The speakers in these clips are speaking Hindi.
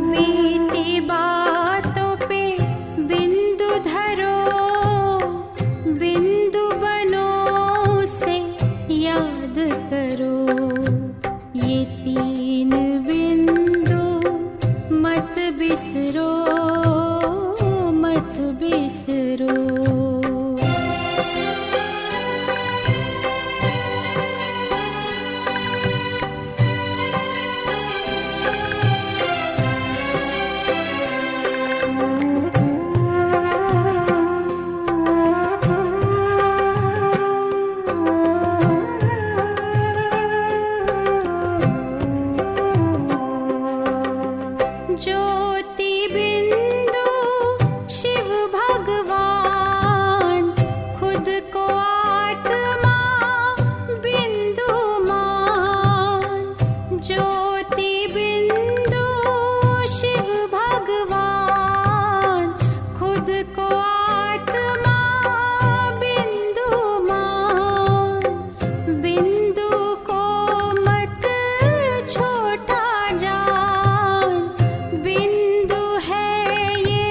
बीती बातों पे बिंदु धरो, बिंदु बनो से याद करो। ये तीन बिंदु मत बिसरो, मत बिसरो। ज्योति बिंदु शिव भगवान, खुद को आत्मा बिंदु मान। ज्योति बिंदु शिव भगवान, खुद को आत्मा बिंदु मान। बिंदु को मत छोटा जान, बिंदु है ये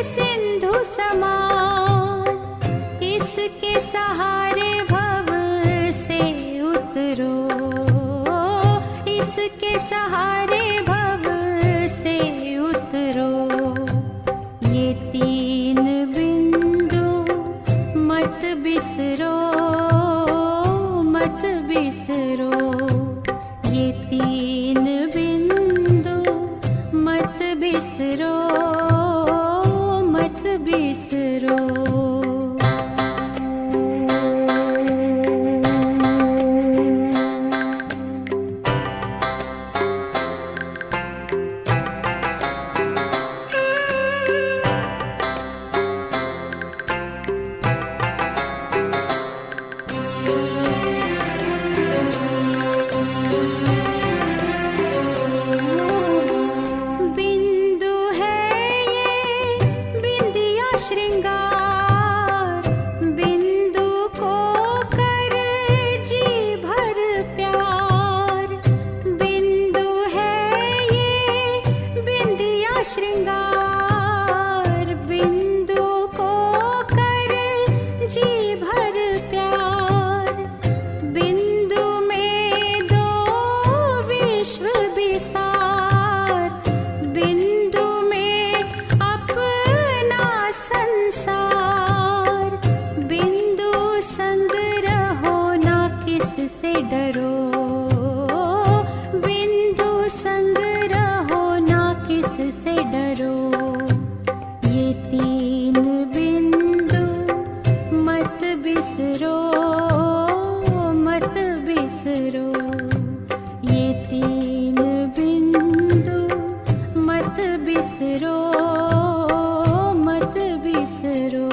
सिंधु समान। इसके सहारे भव से उतरो, इसके सहारे भव से उतरो। ये तीन बिंदु मत बिसरो, मत बिसरो। ये तीन बिंदु मत बिसरो, मत बिसरो। बिंदु है ये बिंदिया श्रृंगार, बिंदु को कर जी भर प्यार। बिंदु है ये बिंदिया श्रृंगार, बिंदु को कर जी भर प्यार। बिंदु में दो विश्व विसार, बिंदु में अपना संसार। बिंदु संग रहो ना किससे डरो, बिंदु संग रहो ना किससे डरो। ये तीन बिंदु मत बिसरो, मत बिसरो। ये तीन बिंदु मत बिसरो, मत बिसरो।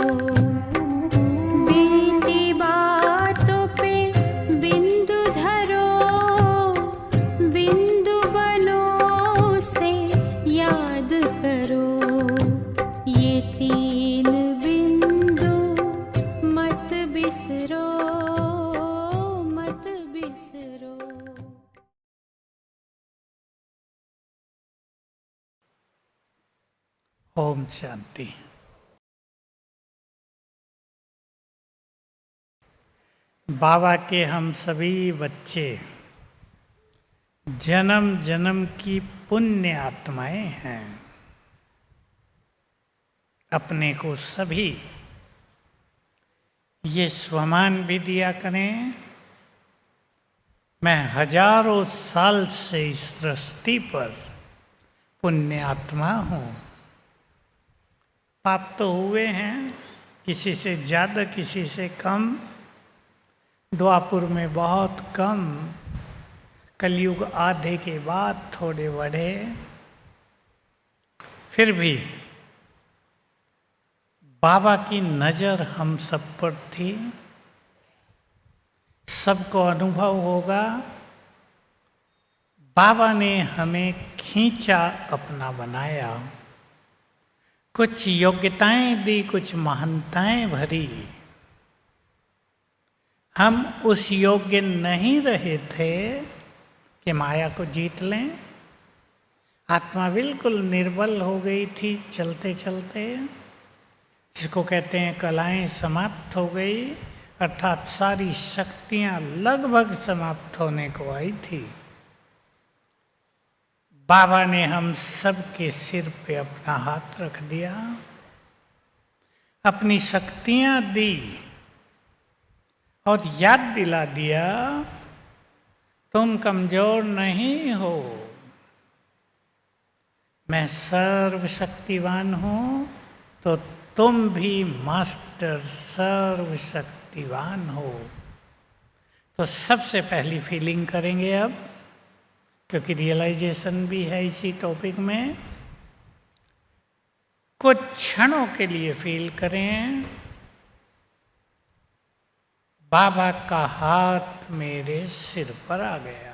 बीती बातों पे बिंदु धरो, बिंदु बनो से याद करो। ये तीन बिंदु मत बिसरो, मत बिसरो। ओम शांति। बाबा के हम सभी बच्चे जन्म जन्म की पुण्य आत्माएं हैं। अपने को सभी ये स्वमान भी दिया करें, मैं हजारों साल से इस सृष्टि पर पुण्य आत्मा हूँ। पाप तो हुए हैं, किसी से ज़्यादा किसी से कम। द्वापुर में बहुत कम, कलयुग आधे के बाद थोड़े बढ़े। फिर भी बाबा की नज़र हम सब पर थी। सबको अनुभव होगा, बाबा ने हमें खींचा, अपना बनाया, कुछ योग्यताएं दी, कुछ महानताएं भरी। हम उस योग्य नहीं रहे थे कि माया को जीत लें, आत्मा बिल्कुल निर्बल हो गई थी चलते चलते, जिसको कहते हैं कलाएं समाप्त हो गई, अर्थात सारी शक्तियां लगभग समाप्त होने को आई थी। बाबा ने हम सब के सिर पे अपना हाथ रख दिया, अपनी शक्तियां दी और याद दिला दिया, तुम कमजोर नहीं हो, मैं सर्वशक्तिवान हूं, तो तुम भी मास्टर सर्वशक्तिवान हो। तो सबसे पहली फीलिंग करेंगे अब, क्योंकि रियलाइजेशन भी है इसी टॉपिक में। कुछ क्षणों के लिए फील करें, बाबा का हाथ मेरे सिर पर आ गया।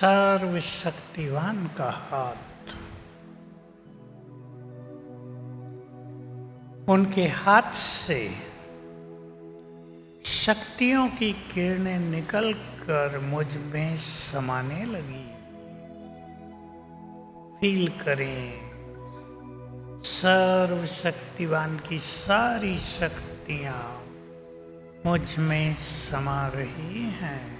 सर्वशक्तिवान का हाथ, उनके हाथ से शक्तियों की किरणें निकलकर मुझ में समाने लगी। फील करें, सर्वशक्तिवान की सारी शक्तियां मुझ में समा रही हैं।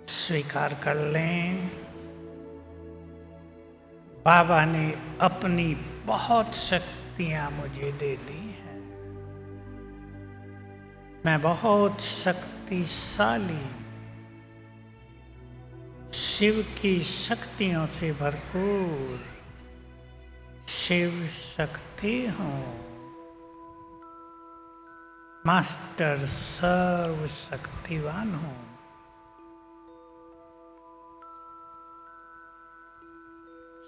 स्वीकार कर लें, बाबा ने अपनी बहुत शक्तियां मुझे दे दी हैं। मैं बहुत शक्तिशाली, शिव की शक्तियों से भरपूर शिव शक्ति हूं, मास्टर सर्वशक्तिवान हूं।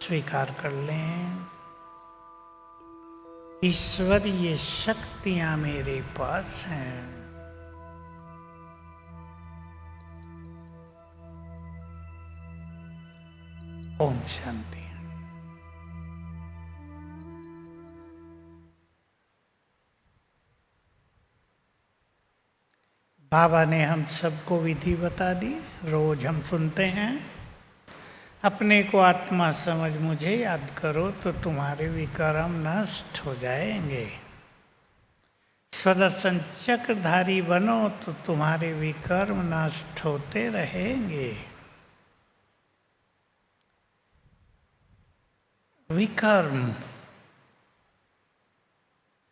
स्वीकार कर लें, ईश्वरीय शक्तियां मेरे पास हैं। ओम शांति। बाबा ने हम सबको विधि बता दी, रोज हम सुनते हैं, अपने को आत्मा समझ मुझे याद करो तो तुम्हारे विकर्म नष्ट हो जाएंगे। स्वदर्शन चक्रधारी बनो तो तुम्हारे विकर्म नष्ट होते रहेंगे। विकर्म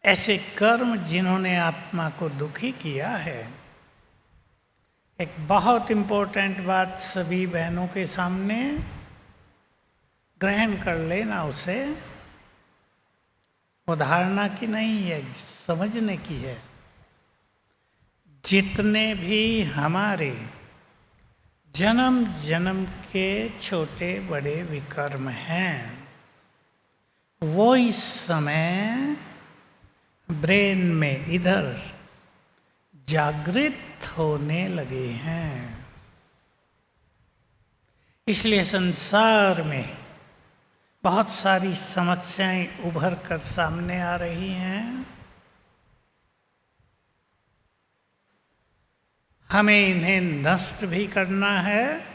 ऐसे कर्म जिन्होंने आत्मा को दुखी किया है। एक बहुत इंपॉर्टेंट बात सभी बहनों के सामने ग्रहण कर लेना, उसे उदाहरणा की नहीं है, समझने की है। जितने भी हमारे जन्म जन्म के छोटे बड़े विकर्म हैं, वो इस समय ब्रेन में इधर जागृत होने लगे हैं। इसलिए संसार में बहुत सारी समस्याएं उभर कर सामने आ रही हैं। हमें इन्हें नष्ट भी करना है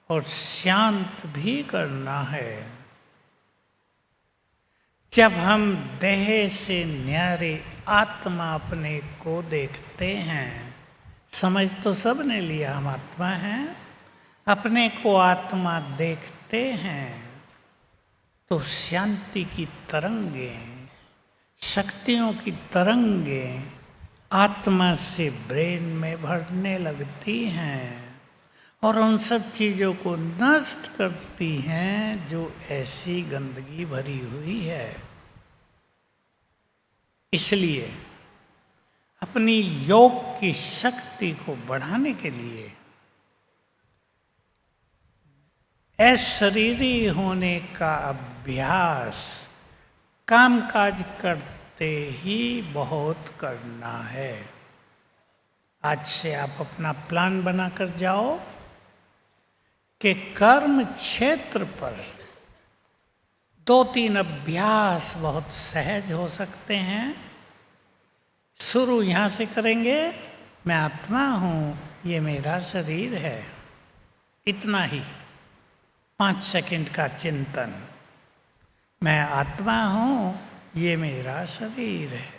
और शांत भी करना है। जब हम देह से न्यारे आत्मा अपने को देखते हैं, समझ तो सब ने लिया हम आत्मा हैं, अपने को आत्मा देखते हैं तो शांति की तरंगें, शक्तियों की तरंगें आत्मा से ब्रेन में भरने लगती हैं और उन सब चीज़ों को नष्ट करती हैं जो ऐसी गंदगी भरी हुई है। इसलिए अपनी योग की शक्ति को बढ़ाने के लिए अशरीरी होने का अभ्यास कामकाज करते ही बहुत करना है। आज से आप अपना प्लान बनाकर जाओ कि कर्म क्षेत्र पर 2-3 अभ्यास बहुत सहज हो सकते हैं। शुरू यहाँ से करेंगे, मैं आत्मा हूँ, ये मेरा शरीर है। इतना ही 5 सेकंड का चिंतन, मैं आत्मा हूँ, ये मेरा शरीर है।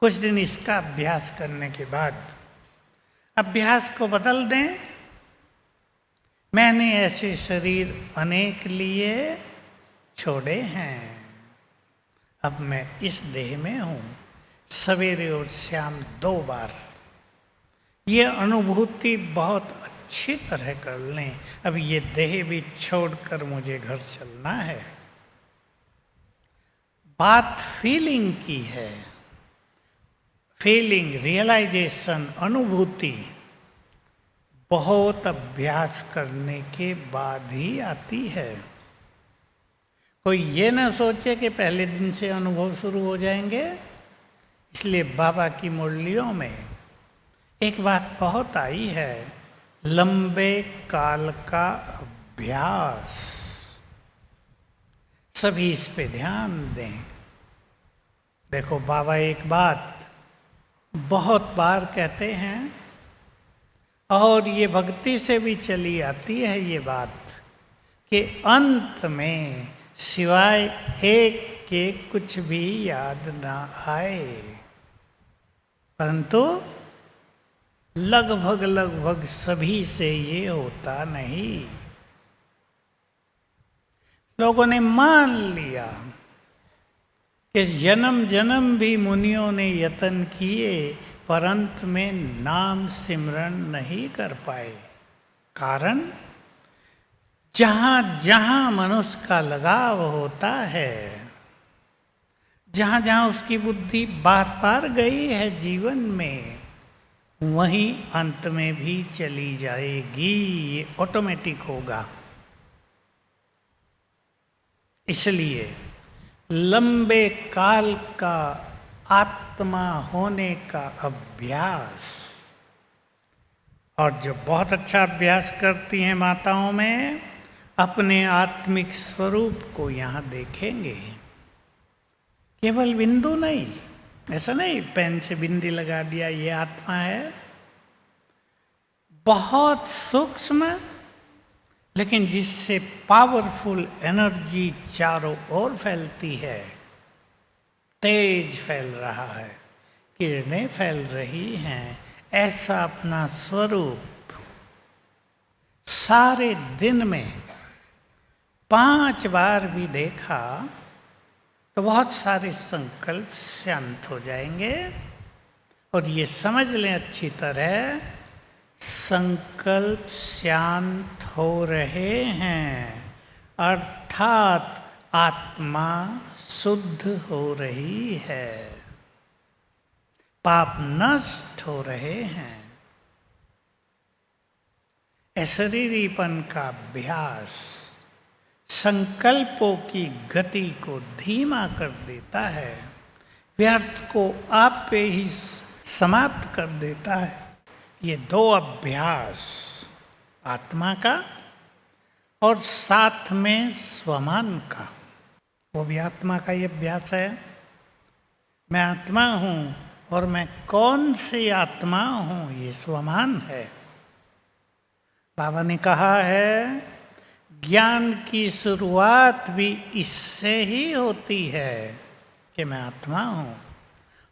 कुछ दिन इसका अभ्यास करने के बाद अभ्यास को बदल दें। मैंने ऐसे शरीर अनेक लिए, छोड़े हैं, अब मैं इस देह में हूँ। सवेरे और शाम 2 बार ये अनुभूति बहुत अच्छी तरह कर लें। अब ये देह भी छोड़कर मुझे घर चलना है। बात फीलिंग की है। फीलिंग, रियलाइजेशन, अनुभूति बहुत अभ्यास करने के बाद ही आती है। कोई ये ना सोचे कि पहले दिन से अनुभव शुरू हो जाएंगे। इसलिए बाबा की मुरलियों में एक बात बहुत आई है, लंबे काल का अभ्यास। सभी इस पे ध्यान दें। देखो, बाबा एक बात बहुत बार कहते हैं और ये भक्ति से भी चली आती है ये बात कि अंत में सिवाय एक के कुछ भी याद ना आए। परंतु लगभग सभी से ये होता नहीं। लोगों ने मान लिया कि जन्म जन्म भी मुनियों ने यत्न किए, पर अंत में नाम सिमरण नहीं कर पाए। कारण, जहाँ जहाँ मनुष्य का लगाव होता है, जहाँ जहाँ उसकी बुद्धि बार बार गई है जीवन में, वहीं अंत में भी चली जाएगी। ये ऑटोमेटिक होगा। इसलिए लंबे काल का आत्मा होने का अभ्यास, और जो बहुत अच्छा अभ्यास करती हैं माताओं में, अपने आत्मिक स्वरूप को यहाँ देखेंगे। केवल बिंदु नहीं, ऐसा नहीं पेन से बिंदी लगा दिया ये आत्मा है। बहुत सूक्ष्म लेकिन जिससे पावरफुल एनर्जी चारों ओर फैलती है। तेज फैल रहा है, किरणें फैल रही हैं। ऐसा अपना स्वरूप सारे दिन में 5 बार भी देखा तो बहुत सारे संकल्प शांत हो जाएंगे। और ये समझ लें अच्छी तरह, संकल्प शांत हो रहे हैं अर्थात आत्मा शुद्ध हो रही है, पाप नष्ट हो रहे हैं। अशरीरीपन का अभ्यास संकल्पों की गति को धीमा कर देता है, व्यर्थ को आप पे ही समाप्त कर देता है। ये 2 अभ्यास, आत्मा का और साथ में स्वमान का, वो भी आत्मा का ही अभ्यास है। मैं आत्मा हूँ और मैं कौन सी आत्मा हूँ, ये स्वमान है। बाबा ने कहा है, ज्ञान की शुरुआत भी इससे ही होती है कि मैं आत्मा हूँ,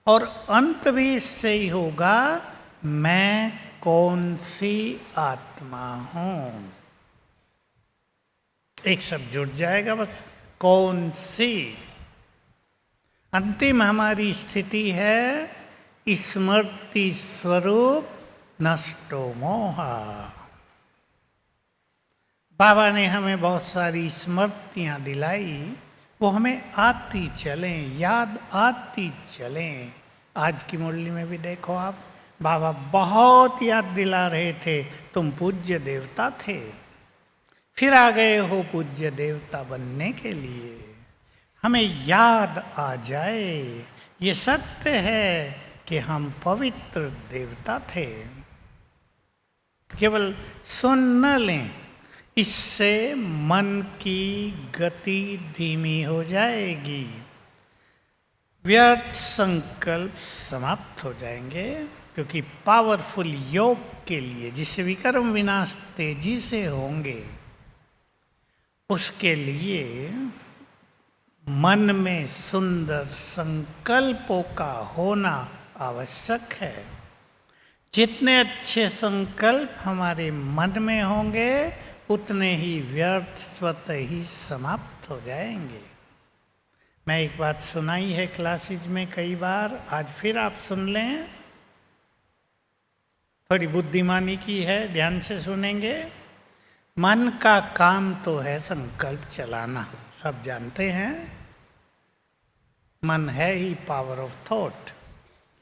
और अंत भी इससे ही होगा, मैं कौन सी आत्मा हूँ। एक शब्द जुड़ जाएगा बस, कौन सी। अंतिम हमारी स्थिति है स्मृति स्वरूप नष्टो मोहा। बाबा ने हमें बहुत सारी स्मृतियाँ दिलाई, वो हमें आती चलें, याद आती चलें। आज की मुरली में भी देखो आप, बाबा बहुत याद दिला रहे थे, तुम पूज्य देवता थे, फिर आ गए हो पूज्य देवता बनने के लिए। हमें याद आ जाए, ये सत्य है कि हम पवित्र देवता थे। केवल सुन न लें, इससे मन की गति धीमी हो जाएगी, व्यर्थ संकल्प समाप्त हो जाएंगे। क्योंकि पावरफुल योग के लिए, जिससे विकर्म विनाश तेजी से होंगे, उसके लिए मन में सुंदर संकल्पों का होना आवश्यक है। जितने अच्छे संकल्प हमारे मन में होंगे, उतने ही व्यर्थ स्वतः ही समाप्त हो जाएंगे। मैं एक बात सुनाई है क्लासेज में कई बार, आज फिर आप सुन लें, थोड़ी बुद्धिमानी की है, ध्यान से सुनेंगे। मन का काम तो है संकल्प चलाना, सब जानते हैं, मन है ही पावर ऑफ थॉट।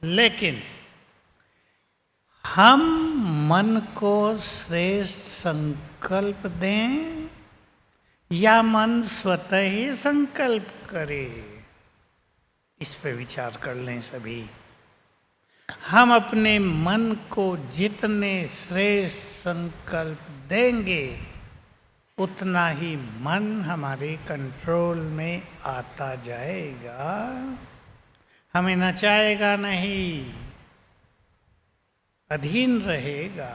लेकिन हम मन को श्रेष्ठ संकल्प दें या मन स्वतः ही संकल्प करे, इस पे विचार कर लें सभी। हम अपने मन को जितने श्रेष्ठ संकल्प देंगे, उतना ही मन हमारे कंट्रोल में आता जाएगा, हमें नचाएगा नहीं, अधीन रहेगा।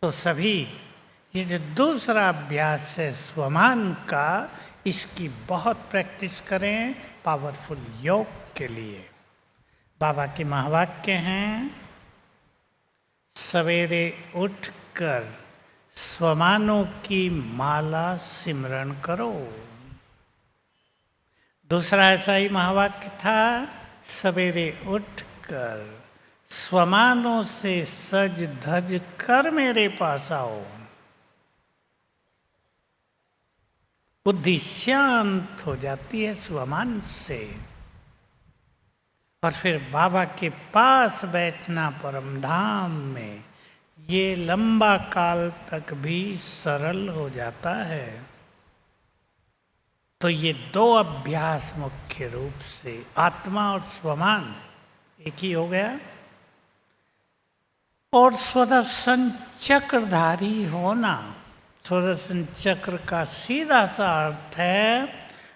तो सभी ये जो दूसरा अभ्यास है स्वमान का, इसकी बहुत प्रैक्टिस करें पावरफुल योग के लिए। बाबा के महावाक्य हैं, सवेरे उठकर स्वमानों की माला सिमरण करो। दूसरा ऐसा ही महावाक्य था, सवेरे उठकर स्वमानों से सज धज कर मेरे पास आओ। बुद्धि शांत हो जाती है स्वमान से, और फिर बाबा के पास बैठना परम धाम में, ये लंबा काल तक भी सरल हो जाता है। तो ये दो अभ्यास मुख्य रूप से, आत्मा और स्वमान एक ही हो गया। और स्वदर्शन चक्रधारी होना, स्वदर्शन चक्र का सीधा सा अर्थ है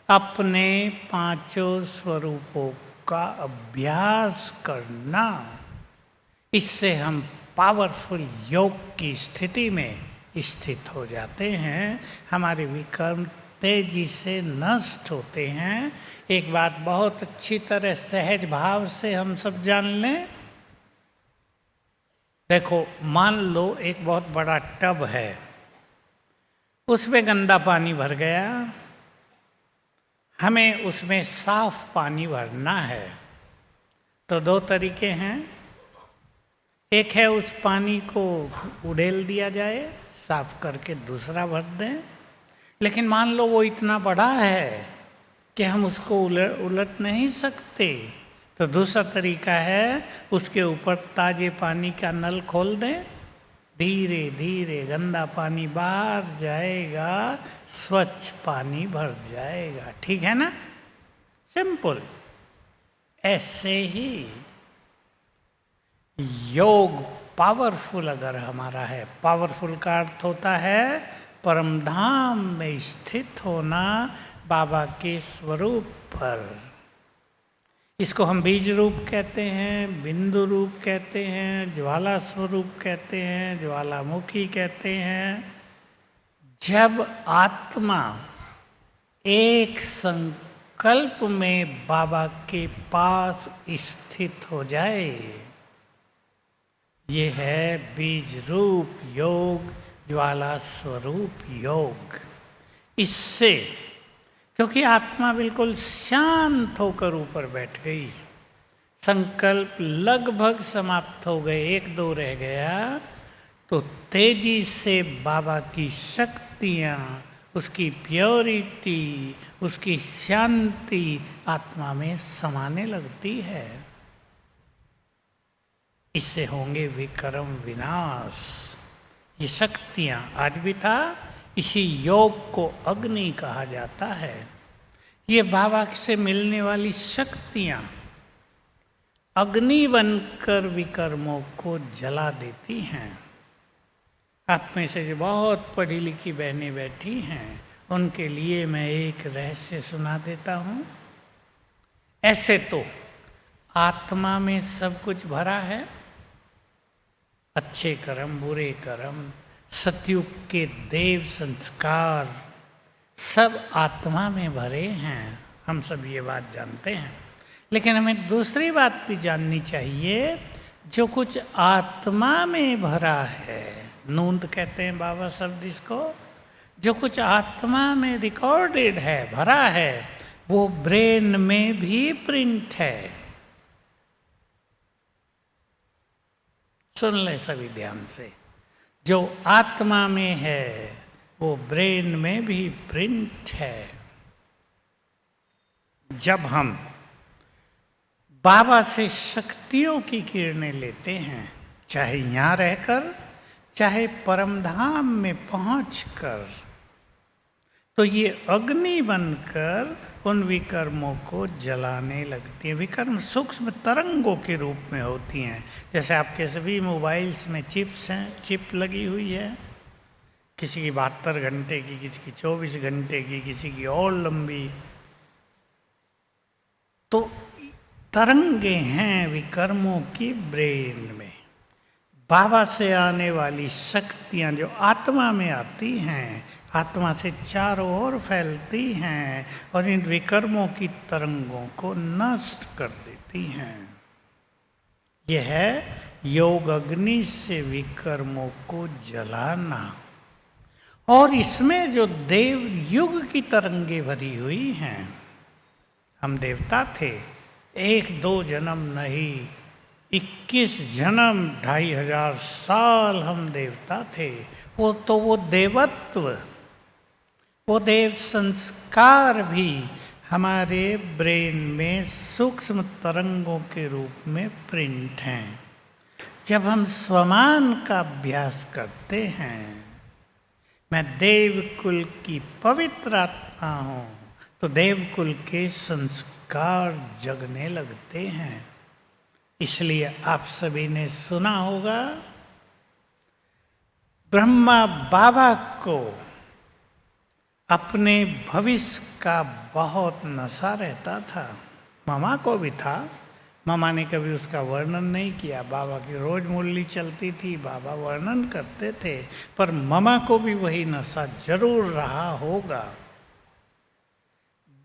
अपने पांचों स्वरूपों का अभ्यास करना। इससे हम पावरफुल योग की स्थिति में स्थित हो जाते हैं, हमारे विकर्म तेजी से नष्ट होते हैं। एक बात बहुत अच्छी तरह सहज भाव से हम सब जान लें। देखो, मान लो एक बहुत बड़ा टब है, उसमें गंदा पानी भर गया, हमें उसमें साफ पानी भरना है। तो दो तरीके हैं, एक है उस पानी को उड़ेल दिया जाए, साफ करके दूसरा भर दें। लेकिन मान लो वो इतना बड़ा है कि हम उसको उलट नहीं सकते, तो दूसरा तरीका है उसके ऊपर ताजे पानी का नल खोल दें, धीरे धीरे गंदा पानी बाहर जाएगा, स्वच्छ पानी भर जाएगा। ठीक है ना, सिंपल। ऐसे ही योग पावरफुल अगर हमारा है, पावरफुल का अर्थ होता है परम धाम में स्थित होना, बाबा के स्वरूप पर। इसको हम बीज रूप कहते हैं, बिंदु रूप कहते हैं, ज्वाला स्वरूप कहते हैं, ज्वालामुखी कहते हैं। जब आत्मा एक संकल्प में बाबा के पास स्थित हो जाए, ये है बीज रूप योग, ज्वाला स्वरूप योग। इससे, क्योंकि आत्मा बिल्कुल शांत होकर ऊपर बैठ गई, संकल्प लगभग समाप्त हो गए, एक दो रह गया, तो तेजी से बाबा की शक्तियाँ, उसकी प्योरिटी, उसकी शांति आत्मा में समाने लगती है। इससे होंगे विकर्म विनाश। ये शक्तियाँ आज भी था, इसी योग को अग्नि कहा जाता है। ये बाबा से मिलने वाली शक्तियाँ अग्नि बनकर विकर्मों को जला देती हैं। आप में से जो बहुत पढ़ी लिखी बहनें बैठी हैं, उनके लिए मैं एक रहस्य सुना देता हूँ। ऐसे तो आत्मा में सब कुछ भरा है, अच्छे कर्म, बुरे कर्म, सतयुग के देव संस्कार सब आत्मा में भरे हैं। हम सब ये बात जानते हैं। लेकिन हमें दूसरी बात भी जाननी चाहिए, जो कुछ आत्मा में भरा है, नूंद कहते हैं बाबा शब्द इसको, जो कुछ आत्मा में रिकॉर्डेड है, भरा है, वो ब्रेन में भी प्रिंट है। सुन ले सभी ध्यान से, जो आत्मा में है वो ब्रेन में भी प्रिंट है। जब हम बाबा से शक्तियों की किरणें लेते हैं, चाहे यहाँ रहकर चाहे परमधाम में पहुंचकर, तो ये अग्नि बनकर उन विकर्मों को जलाने लगती हैं। विकर्म सूक्ष्म तरंगों के रूप में होती हैं। जैसे आपके सभी मोबाइल्स में चिप्स हैं, चिप लगी हुई है, किसी की 72 घंटे की, किसी की 24 घंटे की, किसी की और लंबी। तो तरंगे हैं विकर्मों की ब्रेन में। बाबा से आने वाली शक्तियाँ जो आत्मा में आती हैं, आत्मा से चारों ओर फैलती हैं और इन विकर्मों की तरंगों को नष्ट कर देती हैं। यह है योग अग्नि से विकर्मों को जलाना। और इसमें जो देव युग की तरंगे भरी हुई हैं, हम देवता थे, 1-2 जन्म नहीं, 21 जन्म, 2500 साल हम देवता थे। वो देवत्व, वो देव संस्कार भी हमारे ब्रेन में सूक्ष्म तरंगों के रूप में प्रिंट हैं। जब हम स्वमान का अभ्यास करते हैं, मैं देवकुल की पवित्र आत्मा हूँ, तो देवकुल के संस्कार जगने लगते हैं। इसलिए आप सभी ने सुना होगा, ब्रह्मा बाबा को अपने भविष्य का बहुत नशा रहता था। मामा को भी था, मामा ने कभी उसका वर्णन नहीं किया। बाबा की रोज मुरली चलती थी, बाबा वर्णन करते थे, पर मामा को भी वही नशा जरूर रहा होगा।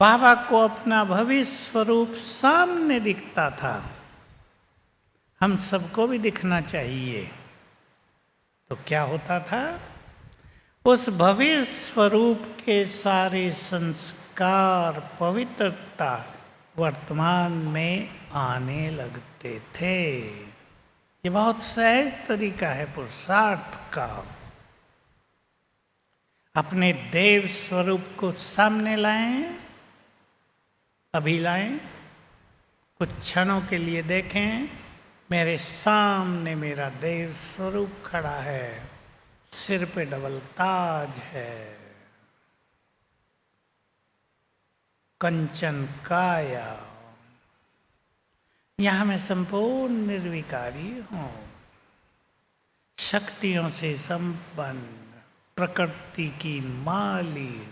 बाबा को अपना भविष्य स्वरूप सामने दिखता था। हम सबको भी दिखना चाहिए। तो क्या होता था, उस भविष्य स्वरूप के सारे संस्कार, पवित्रता वर्तमान में आने लगते थे। ये बहुत सहज तरीका है पुरुषार्थ का। अपने देव स्वरूप को सामने लाएं, अभी लाएं, कुछ क्षणों के लिए देखें, मेरे सामने मेरा देव स्वरूप खड़ा है, सिर पे डबल ताज है, कंचन काया, यहां मैं संपूर्ण निर्विकारी हूं, शक्तियों से संपन्न, प्रकृति की मालिक,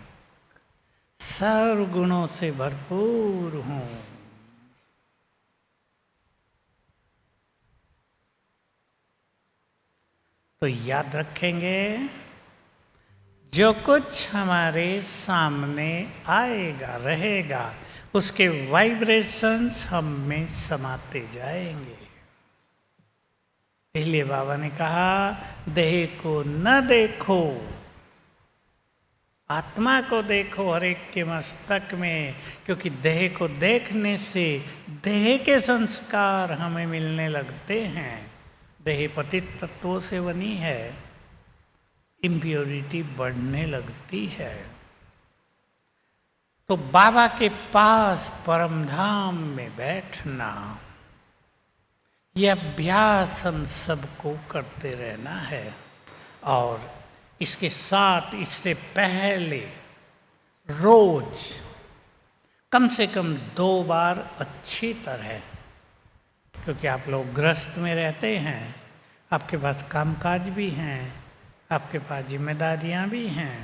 सर्व गुणों से भरपूर हूं। तो याद रखेंगे, जो कुछ हमारे सामने आएगा, रहेगा, उसके वाइब्रेशंस हम में समाते जाएंगे। इसलिए बाबा ने कहा, देह को न देखो, आत्मा को देखो हर एक के मस्तक में, क्योंकि देह को देखने से देह के संस्कार हमें मिलने लगते हैं। देह पतित तत्वों से बनी है, इम्प्योरिटी बढ़ने लगती है। तो बाबा के पास परमधाम में बैठना, ये अभ्यास हम सबको करते रहना है और इसके साथ इससे पहले रोज कम से कम 2 बार अच्छी तरह, क्योंकि आप लोग गृहस्थ में रहते हैं, आपके पास कामकाज भी हैं, आपके पास जिम्मेदारियां भी हैं,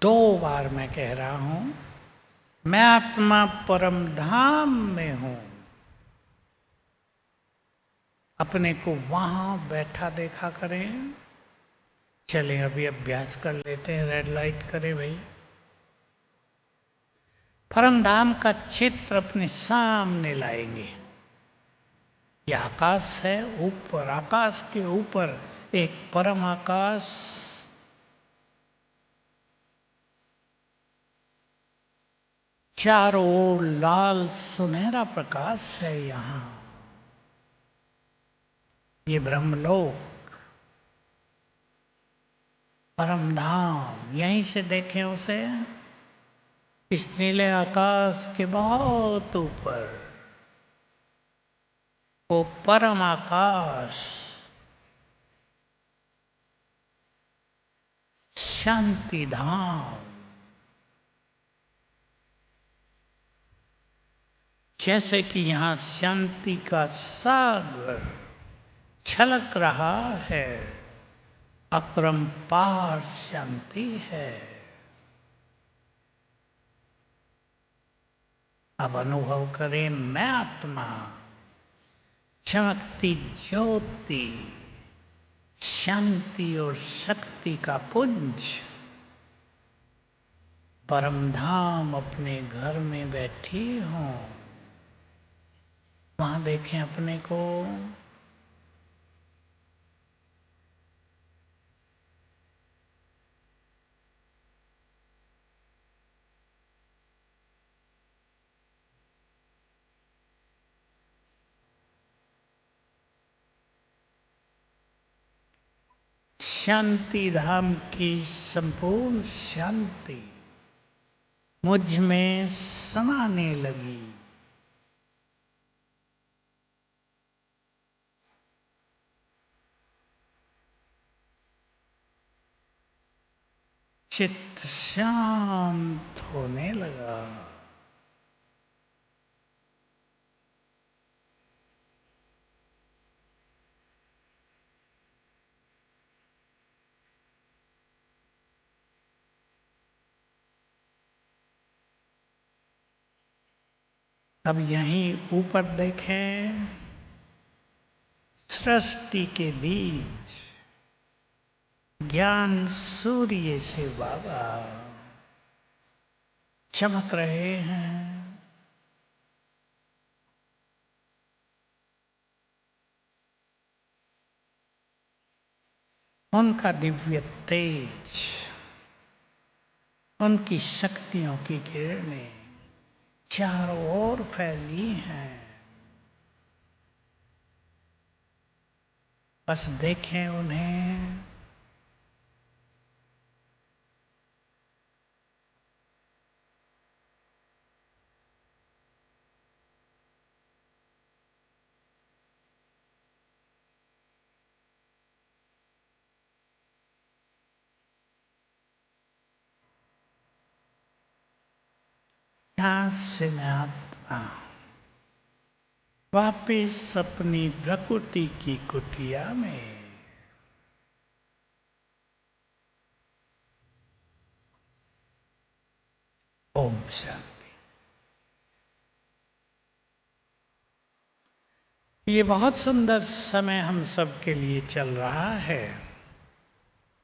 2 बार मैं कह रहा हूं, मैं आत्मा परम धाम में हूं, अपने को वहां बैठा देखा करें। चलें अभी अभ्यास कर लेते हैं, रेड लाइट करें भाई। परम धाम का चित्र अपने सामने लाएंगे। ये आकाश है, ऊपर आकाश के ऊपर एक परम आकाश, चारों ओर लाल सुनहरा प्रकाश है। यहां ये ब्रह्मलोक, परम धाम, यहीं से देखें उसे, इस नीले आकाश के बहुत ऊपर वो परम आकाश, शांति धाम, जैसे कि यहां शांति का सागर छलक रहा है, अपरंपार शांति है। अब अनुभव करें, मैं आत्मा, चमकती ज्योति, शांति और शक्ति का पुंज, परम धाम अपने घर में बैठी हूं। वहां देखें अपने को, शांति धाम की संपूर्ण शांति मुझ में समाने लगी। चित्त शांत होने लगा। अब यहीं ऊपर देखें, सृष्टि के बीच ज्ञान सूर्य से बाबा चमक रहे हैं। उनका दिव्य तेज, उनकी शक्तियों की किरणें चारों ओर फैली हैं। बस देखें उन्हें, यहाँ से मैं आत्मा वापिस अपनी प्रकृति की कुटिया में, ओम शांति। ये बहुत सुंदर समय हम सब के लिए चल रहा है।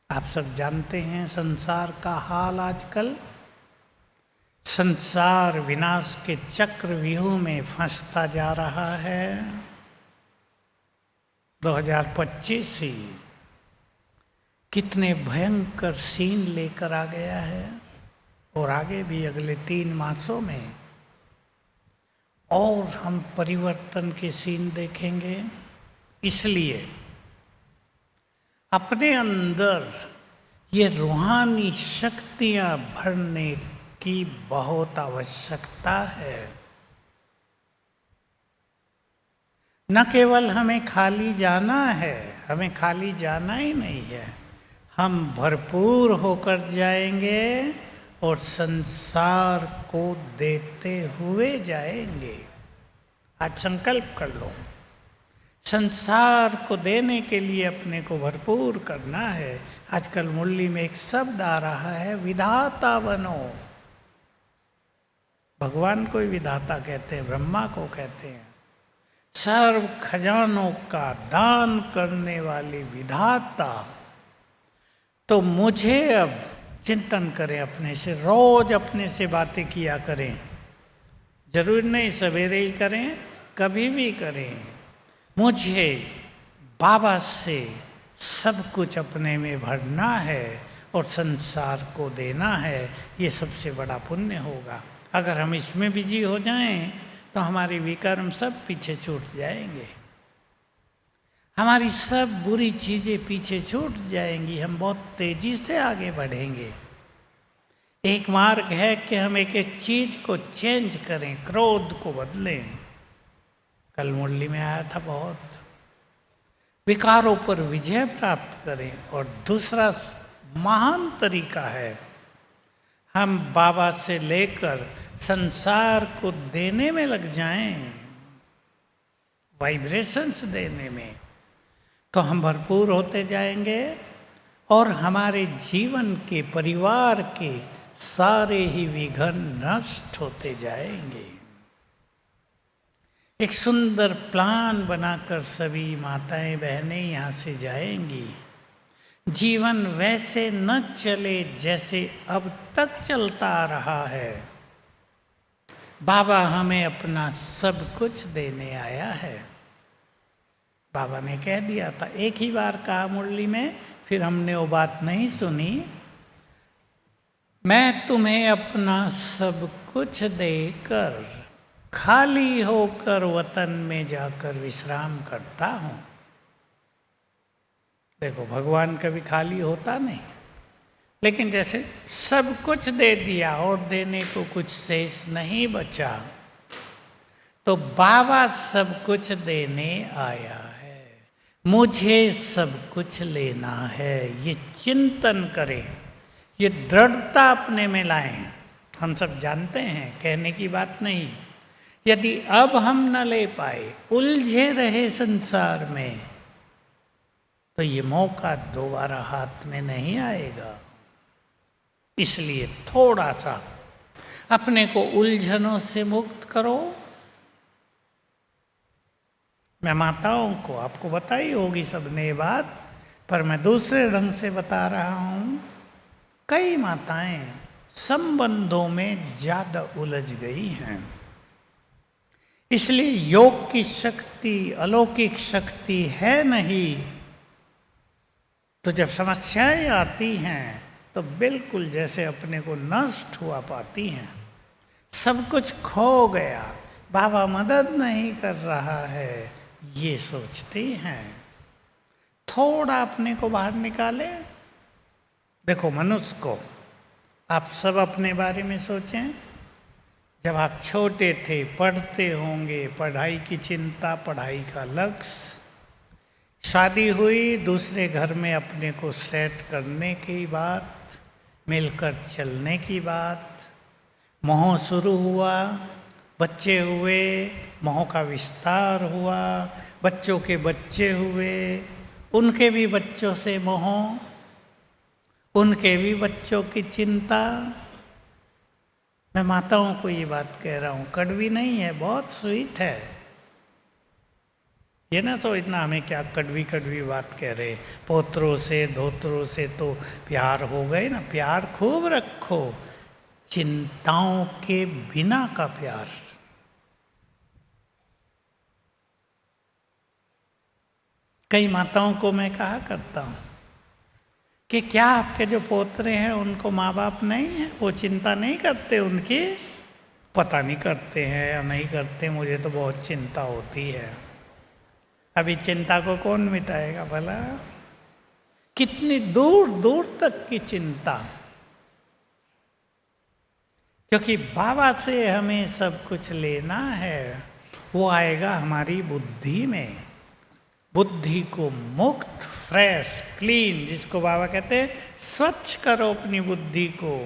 आप सब जानते हैं संसार का हाल आजकल। संसार विनाश के चक्र व्यूह में फंसता जा रहा है। 2025 ही कितने भयंकर सीन लेकर आ गया है और आगे भी अगले 3 मासों में और हम परिवर्तन के सीन देखेंगे। इसलिए अपने अंदर ये रूहानी शक्तियां भरने की बहुत आवश्यकता है। न केवल हमें खाली जाना है, हमें खाली जाना ही नहीं है, हम भरपूर होकर जाएंगे और संसार को देते हुए जाएंगे। आज संकल्प कर लो, संसार को देने के लिए अपने को भरपूर करना है। आजकल मुरली में एक शब्द आ रहा है, विधाता बनो। भगवान को ही विधाता कहते हैं, ब्रह्मा को कहते हैं। सर्व खजानों का दान करने वाले विधाता। तो मुझे अब चिंतन करें अपने से, रोज अपने से बातें किया करें। जरूर नहीं सवेरे ही करें, कभी भी करें। मुझे बाबा से सब कुछ अपने में भरना है और संसार को देना है, ये सबसे बड़ा पुण्य होगा। अगर हम इसमें बिजी हो जाएं तो हमारे विकर्म सब पीछे छूट जाएंगे, हमारी सब बुरी चीज़ें पीछे छूट जाएंगी, हम बहुत तेजी से आगे बढ़ेंगे। एक मार्ग है कि हम एक एक चीज को चेंज करें, क्रोध को बदलें। कल मुरली में आया था बहुत, विकारों पर विजय प्राप्त करें। और दूसरा महान तरीका है, हम बाबा से लेकर संसार को देने में लग जाएं, वाइब्रेशंस देने में, तो हम भरपूर होते जाएंगे और हमारे जीवन के, परिवार के सारे ही विघ्न नष्ट होते जाएंगे। एक सुंदर प्लान बनाकर सभी माताएं बहनें यहाँ से जाएंगी। जीवन वैसे न चले जैसे अब तक चलता आ रहा है। बाबा हमें अपना सब कुछ देने आया है। बाबा ने कह दिया था, एक ही बार कहा मुरली में, फिर हमने वो बात नहीं सुनी। मैं तुम्हें अपना सब कुछ देकर खाली होकर वतन में जाकर विश्राम करता हूं। देखो, भगवान कभी खाली होता नहीं, लेकिन जैसे सब कुछ दे दिया और देने को कुछ शेष नहीं बचा, तो बाबा सब कुछ देने आया है। मुझे सब कुछ लेना है, ये चिंतन करें, ये दृढ़ता अपने में लाएं। हम सब जानते हैं, कहने की बात नहीं। यदि अब हम न ले पाए, उलझे रहे संसार में, तो ये मौका दोबारा हाथ में नहीं आएगा। इसलिए थोड़ा सा अपने को उलझनों से मुक्त करो। मैं माताओं को, आपको बताई होगी सबने ये बात, पर मैं दूसरे ढंग से बता रहा हूं। कई माताएं संबंधों में ज्यादा उलझ गई हैं, इसलिए योग की शक्ति, अलौकिक शक्ति है नहीं। तो जब समस्याएं आती हैं तो बिल्कुल जैसे अपने को नष्ट हुआ पाती हैं। सब कुछ खो गया, बाबा मदद नहीं कर रहा है, ये सोचती हैं। थोड़ा अपने को बाहर निकाले। देखो, मनुष्य को, आप सब अपने बारे में सोचें। जब आप छोटे थे, पढ़ते होंगे, पढ़ाई की चिंता, पढ़ाई का लक्ष्य, शादी हुई, दूसरे घर में अपने को सेट करने की बात, मिलकर चलने की बात, मोह शुरू हुआ, बच्चे हुए, मोह का विस्तार हुआ, बच्चों के बच्चे हुए, उनके भी बच्चों से मोह, उनके भी बच्चों की चिंता। मैं माताओं को ये बात कह रहा हूँ, कड़वी नहीं है, बहुत स्वीट है। ये ना सोचना हमें क्या कड़वी कड़वी बात कह रहे। पोतरों से, धोतरों से तो प्यार हो गए ना, प्यार खूब रखो, चिंताओं के बिना का प्यार। कई माताओं को मैं कहा करता हूँ कि क्या आपके जो पोतरे हैं उनको माँ बाप नहीं है, वो चिंता नहीं करते उनकी? पता नहीं करते हैं या नहीं करते, मुझे तो बहुत चिंता होती है। अभी चिंता को कौन मिटाएगा भला? कितनी दूर दूर तक की चिंता, क्योंकि बाबा से हमें सब कुछ लेना है वो आएगा हमारी बुद्धि में। बुद्धि को मुक्त, फ्रेश, क्लीन, जिसको बाबा कहते हैं स्वच्छ करो अपनी बुद्धि को,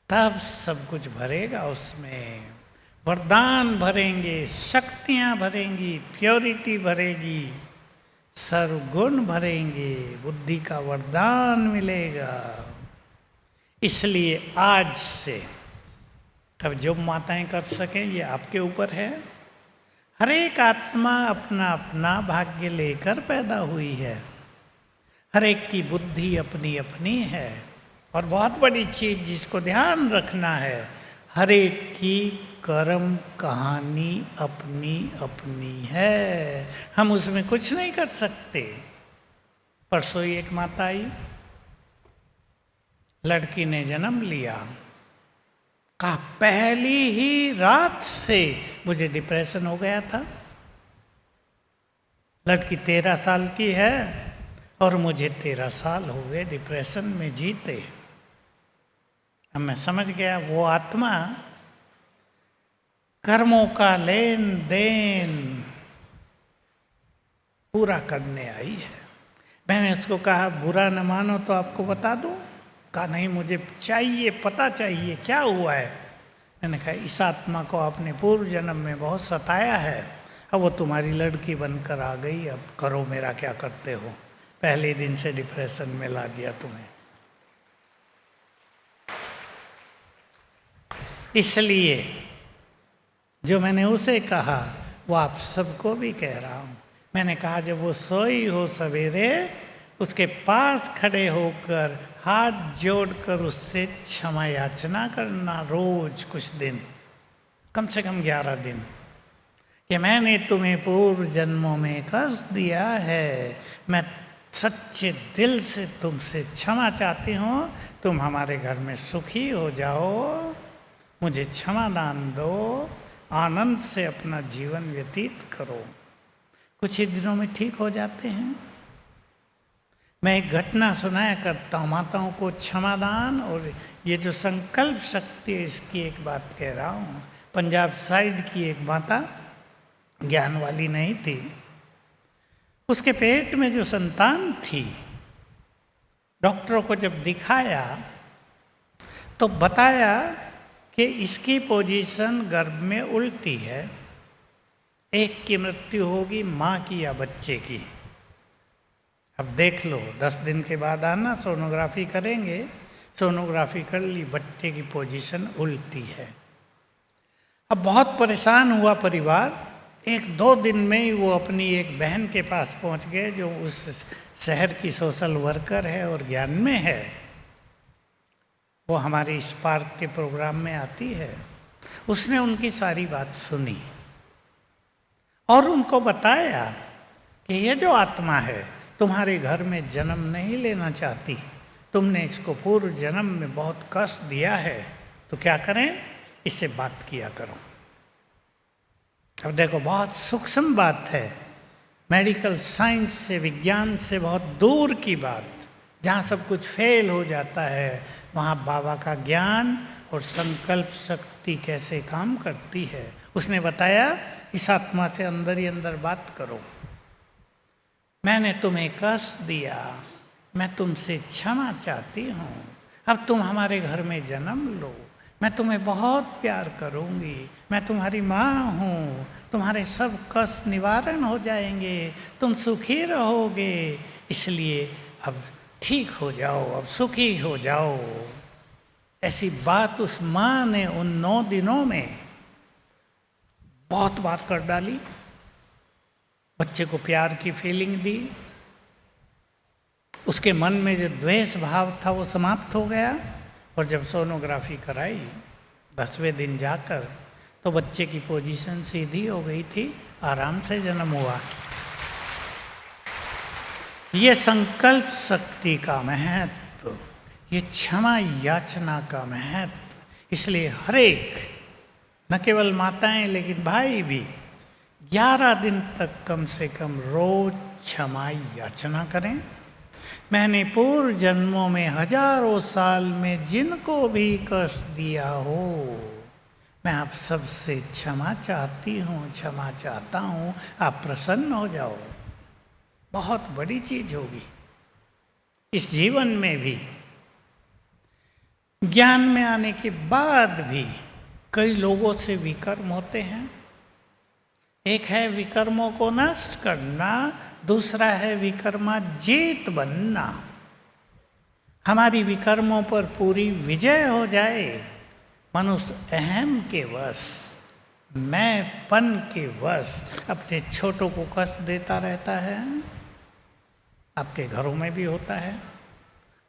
तब सब कुछ भरेगा उसमें। वरदान भरेंगे, शक्तियां भरेंगी, प्योरिटी भरेगी, सर्वगुण भरेंगे, बुद्धि का वरदान मिलेगा। इसलिए आज से अब जो माताएं कर सकें ये आपके ऊपर है। हर एक आत्मा अपना अपना भाग्य लेकर पैदा हुई है, हर एक की बुद्धि अपनी अपनी है। और बहुत बड़ी चीज जिसको ध्यान रखना है, हर एक की कर्म कहानी अपनी अपनी है, हम उसमें कुछ नहीं कर सकते। परसों ही एक माता आई, लड़की ने जन्म लिया, कहा पहली ही रात से मुझे डिप्रेशन हो गया था। लड़की 13 साल की है और मुझे 13 साल हो गए डिप्रेशन में जीते। अब मैं समझ गया वो आत्मा कर्मों का लेन देन पूरा करने आई है। मैंने उसको कहा बुरा न मानो तो आपको बता दूं। कहा नहीं, मुझे चाहिए, पता चाहिए क्या हुआ है। मैंने कहा इस आत्मा को आपने पूर्व जन्म में बहुत सताया है, अब वो तुम्हारी लड़की बनकर आ गई, अब करो मेरा क्या करते हो। पहले दिन से डिप्रेशन में ला दिया तुम्हें। इसलिए जो मैंने उसे कहा वो आप सबको भी कह रहा हूँ। मैंने कहा जब वो सोई हो सवेरे, उसके पास खड़े होकर हाथ जोड़कर उससे क्षमा याचना करना रोज कुछ दिन, कम से कम 11 दिन, कि मैंने तुम्हें पूर्व जन्मों में कष्ट दिया है, मैं सच्चे दिल से तुमसे क्षमा चाहती हूँ, तुम हमारे घर में सुखी हो जाओ, मुझे क्षमा दान दो, आनंद से अपना जीवन व्यतीत करो। कुछ ही दिनों में ठीक हो जाते हैं। मैं एक घटना सुनाया करता हूँ माताओं को, क्षमादान और ये जो संकल्प शक्ति है, इसकी एक बात कह रहा हूँ। पंजाब साइड की एक माता ज्ञान वाली नहीं थी, उसके पेट में जो संतान थी, डॉक्टरों को जब दिखाया तो बताया कि इसकी पोजीशन गर्भ में उल्टी है, एक की मृत्यु होगी, माँ की या बच्चे की। अब देख लो, 10 दिन के बाद आना, सोनोग्राफी करेंगे। सोनोग्राफी कर ली, बच्चे की पोजीशन उल्टी है। अब बहुत परेशान हुआ परिवार। 1-2 दिन में ही वो अपनी एक बहन के पास पहुंच गए जो उस शहर की सोशल वर्कर है और ज्ञान में है। वो हमारे इस पार्क के प्रोग्राम में आती है। उसने उनकी सारी बात सुनी और उनको बताया कि ये जो आत्मा है तुम्हारे घर में जन्म नहीं लेना चाहती, तुमने इसको पूर्व जन्म में बहुत कष्ट दिया है, तो क्या करें, इससे बात किया करो। अब देखो बहुत सूक्ष्म बात है, मेडिकल साइंस से, विज्ञान से बहुत दूर की बात। जहाँ सब कुछ फेल हो जाता है वहाँ बाबा का ज्ञान और संकल्प शक्ति कैसे काम करती है। उसने बताया इस आत्मा से अंदर ही अंदर बात करो, मैंने तुम्हें कष्ट दिया, मैं तुमसे क्षमा चाहती हूँ, अब तुम हमारे घर में जन्म लो, मैं तुम्हें बहुत प्यार करूँगी, मैं तुम्हारी माँ हूँ, तुम्हारे सब कष्ट निवारण हो जाएंगे, तुम सुखी रहोगे, इसलिए अब ठीक हो जाओ, अब सुखी हो जाओ। ऐसी बात उस माँ ने उन 9 दिनों में बहुत बात कर डाली। बच्चे को प्यार की फीलिंग दी, उसके मन में जो द्वेष भाव था वो समाप्त हो गया। और जब सोनोग्राफी कराई 10वें दिन जाकर, तो बच्चे की पोजीशन सीधी हो गई थी, आराम से जन्म हुआ। ये संकल्प शक्ति का महत्व, ये क्षमा याचना का महत्व। इसलिए हर एक, न केवल माताएं लेकिन भाई भी 11 दिन तक कम से कम रोज क्षमा याचना करें। मैंने पूर्व जन्मों में हजारों साल में जिनको भी कष्ट दिया हो, मैं आप सबसे क्षमा चाहती हूँ, क्षमा चाहता हूँ, आप प्रसन्न हो जाओ। बहुत बड़ी चीज होगी इस जीवन में भी। ज्ञान में आने के बाद भी कई लोगों से विकर्म होते हैं। एक है विकर्मों को नष्ट करना, दूसरा है विकर्माजीत बनना। हमारी विकर्मों पर पूरी विजय हो जाए। मनुष्य अहम के वश, मैंपन के वश अपने छोटों को कष्ट देता रहता है। आपके घरों में भी होता है।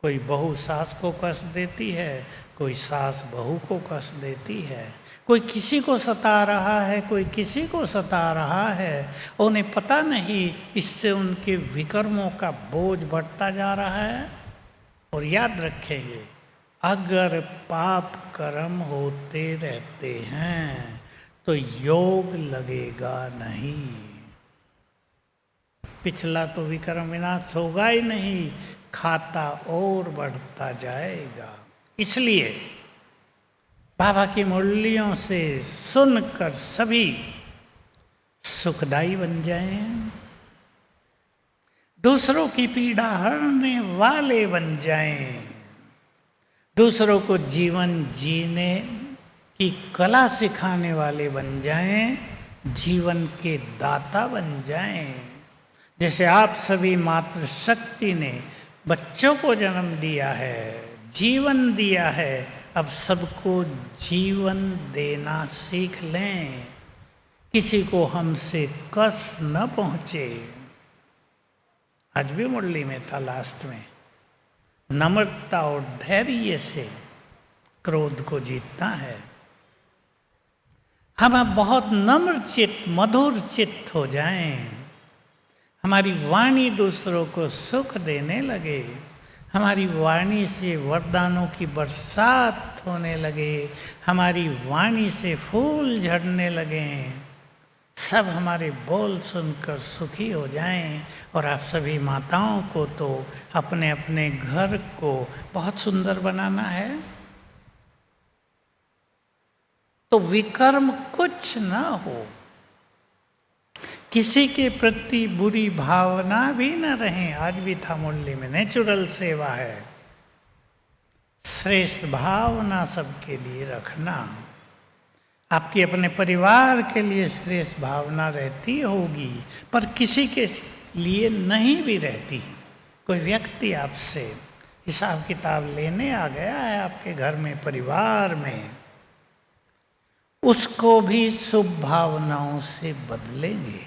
कोई बहू सास को कष्ट देती है, कोई सास बहू को कष्ट देती है, कोई किसी को सता रहा है, कोई किसी को सता रहा है। उन्हें पता नहीं, इससे उनके विकर्मों का बोझ बढ़ता जा रहा है। और याद रखेंगे, अगर पाप कर्म होते रहते हैं तो योग लगेगा नहीं। पिछला तो विकर्म विनाश होगा ही नहीं, खाता और बढ़ता जाएगा। इसलिए बाबा की मुरलियों से सुनकर सभी सुखदायी बन जाएं, दूसरों की पीड़ा हरने वाले बन जाएं, दूसरों को जीवन जीने की कला सिखाने वाले बन जाएं, जीवन के दाता बन जाएं। जैसे आप सभी मातृशक्ति ने बच्चों को जन्म दिया है, जीवन दिया है, अब सबको जीवन देना सीख लें। किसी को हमसे कष्ट न पहुंचे। आज भी मुरली में था लास्ट में, नम्रता और धैर्य से क्रोध को जीतना है। हम अब बहुत नम्र चित्त, मधुर चित्त हो जाएं। हमारी वाणी दूसरों को सुख देने लगे, हमारी वाणी से वरदानों की बरसात होने लगे, हमारी वाणी से फूल झड़ने लगे, सब हमारे बोल सुनकर सुखी हो जाएं। और आप सभी माताओं को तो अपने अपने घर को बहुत सुंदर बनाना है। तो विकर्म कुछ ना हो, किसी के प्रति बुरी भावना भी न रहे। आज भी था मुरली में, नेचुरल सेवा है। श्रेष्ठ भावना सबके लिए रखना। आपकी अपने परिवार के लिए श्रेष्ठ भावना रहती होगी, पर किसी के लिए नहीं भी रहती। कोई व्यक्ति आपसे हिसाब किताब लेने आ गया है आपके घर में, परिवार में, उसको भी शुभ भावनाओं से बदलेंगे।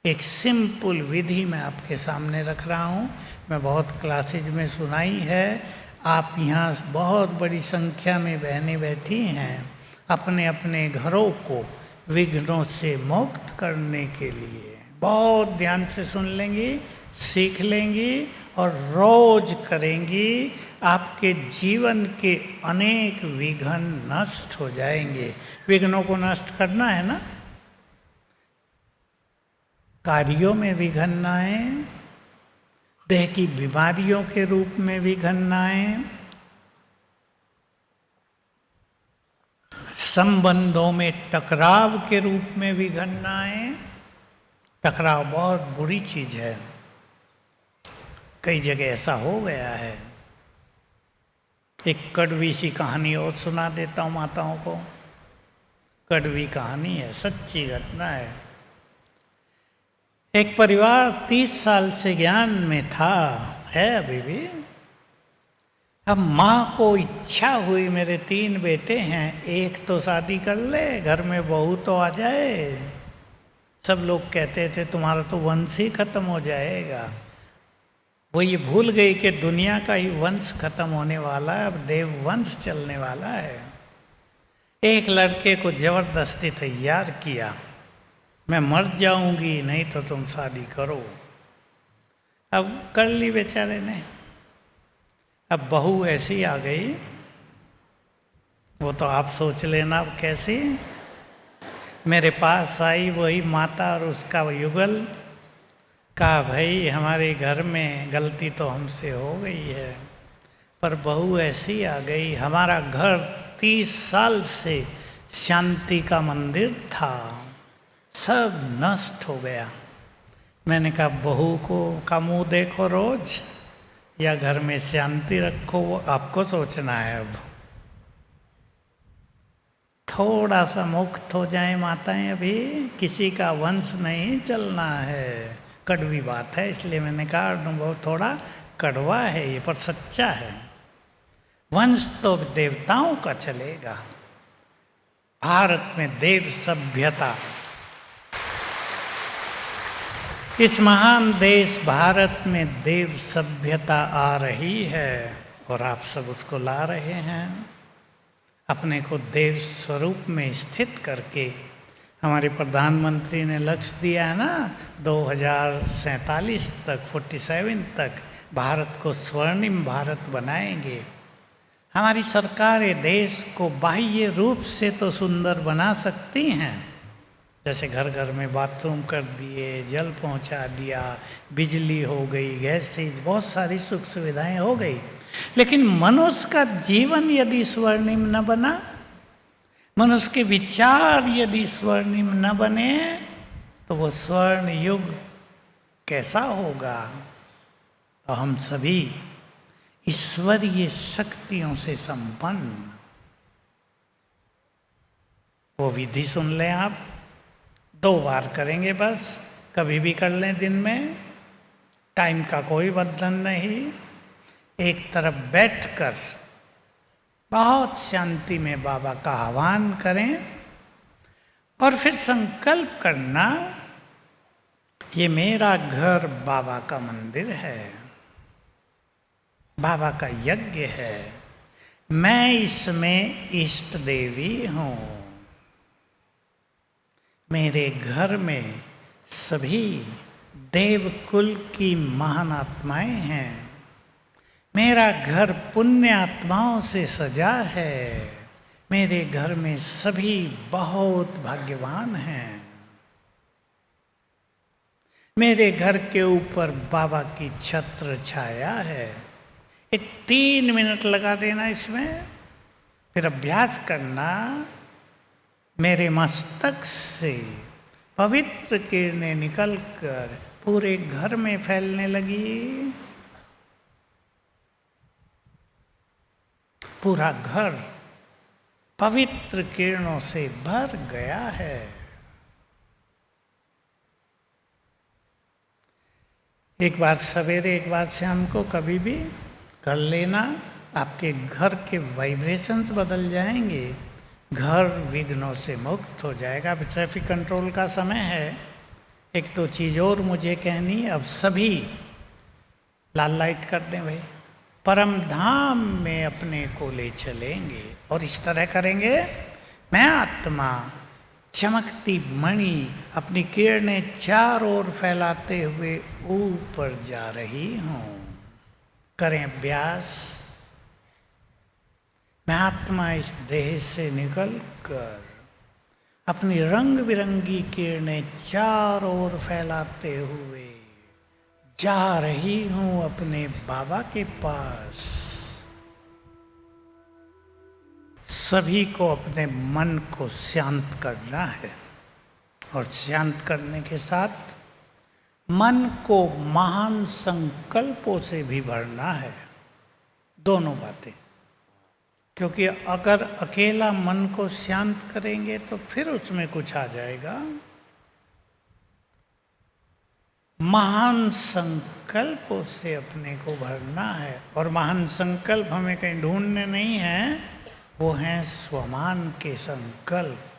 एक सिंपल विधि मैं आपके सामने रख रहा हूँ। मैं बहुत क्लासेज में सुनाई है। आप यहाँ बहुत बड़ी संख्या में बहनें बैठी हैं, अपने अपने घरों को विघ्नों से मुक्त करने के लिए बहुत ध्यान से सुन लेंगी, सीख लेंगी और रोज करेंगी। आपके जीवन के अनेक विघ्न नष्ट हो जाएंगे। विघ्नों को नष्ट करना है ना, कार्यों में विघ्न न आए, देह की बीमारियों के रूप में विघ्न न आए, संबंधों में टकराव के रूप में विघ्न न आए। टकराव बहुत बुरी चीज है, कई जगह ऐसा हो गया है। एक कड़वी सी कहानी और सुना देता हूँ माताओं को। कड़वी कहानी है, सच्ची घटना है। एक परिवार 30 साल से ज्ञान में था, है अभी भी। अब माँ को इच्छा हुई, मेरे 3 बेटे हैं, एक तो शादी कर ले, घर में बहू तो आ जाए। सब लोग कहते थे तुम्हारा तो वंश ही खत्म हो जाएगा। वो ये भूल गई कि दुनिया का ही वंश खत्म होने वाला है, अब देव वंश चलने वाला है। एक लड़के को जबरदस्ती तैयार किया, मैं मर जाऊंगी नहीं तो तुम शादी करो। अब कर ली बेचारे ने। अब बहू ऐसी आ गई, वो तो आप सोच लेना अब कैसी। मेरे पास आई वही माता और उसका युगल, कहा भाई हमारे घर में गलती तो हमसे हो गई है, पर बहू ऐसी आ गई, हमारा घर 30 साल से शांति का मंदिर था, सब नष्ट हो गया। मैंने कहा बहू को का मुंह देखो रोज या घर में शांति रखो, वो आपको सोचना है। अब थोड़ा सा मुक्त हो जाए माताएं, अभी किसी का वंश नहीं चलना है। कड़वी बात है, इसलिए मैंने कहा अनुभव थोड़ा कड़वा है ये, पर सच्चा है। वंश तो देवताओं का चलेगा। भारत में देव सभ्यता, इस महान देश भारत में देव सभ्यता आ रही है और आप सब उसको ला रहे हैं। अपने को देव स्वरूप में स्थित करके हमारे प्रधानमंत्री ने लक्ष्य दिया है ना, 2047 तक 47 तक भारत को स्वर्णिम भारत बनाएंगे। हमारी सरकारें देश को बाह्य रूप से तो सुंदर बना सकती हैं, जैसे घर घर में बाथरूम कर दिए, जल पहुंचा दिया, बिजली हो गई, गैस, बहुत सारी सुख सुविधाएं हो गई। लेकिन मनुष्य का जीवन यदि स्वर्णिम न बना, मनुष्य के विचार यदि स्वर्णिम न बने, तो वो स्वर्ण युग कैसा होगा। तो हम सभी ईश्वरीय शक्तियों से संपन्न, वो विधि सुन लें आप, 2 बार करेंगे बस, कभी भी कर लें दिन में, टाइम का कोई बंधन नहीं। एक तरफ बैठकर बहुत शांति में बाबा का आह्वान करें और फिर संकल्प करना, ये मेरा घर बाबा का मंदिर है, बाबा का यज्ञ है, मैं इसमें इष्ट देवी हूँ। मेरे घर में सभी देवकुल की महान आत्माएं हैं। मेरा घर पुण्य आत्माओं से सजा है। मेरे घर में सभी बहुत भाग्यवान हैं। मेरे घर के ऊपर बाबा की छत्र छाया है। एक 3 मिनट लगा देना इसमें, फिर अभ्यास करना। मेरे मस्तक से पवित्र किरणें निकलकर पूरे घर में फैलने लगी। पूरा घर पवित्र किरणों से भर गया है। एक बार सवेरे, एक बार शाम को कभी भी कर लेना, आपके घर के वाइब्रेशंस बदल जाएंगे, घर विघ्नों से मुक्त हो जाएगा। अभी ट्रैफिक कंट्रोल का समय है। एक तो चीज़ और मुझे कहनी, अब सभी लाल लाइट कर दें भाई, परम धाम में अपने को ले चलेंगे। और इस तरह करेंगे, मैं आत्मा चमकती मणि अपनी किरणें चारों ओर फैलाते हुए ऊपर जा रही हूँ। करें अभ्यास। मैं आत्मा इस देह से निकलकर अपनी रंग बिरंगी किरणें चारों ओर फैलाते हुए जा रही हूँ अपने बाबा के पास। सभी को अपने मन को शांत करना है और शांत करने के साथ मन को महान संकल्पों से भी भरना है। दोनों बातें, क्योंकि अगर अकेला मन को शांत करेंगे तो फिर उसमें कुछ आ जाएगा। महान संकल्पों से अपने को भरना है, और महान संकल्प हमें कहीं ढूंढने नहीं हैं, वो हैं स्वमान के संकल्प।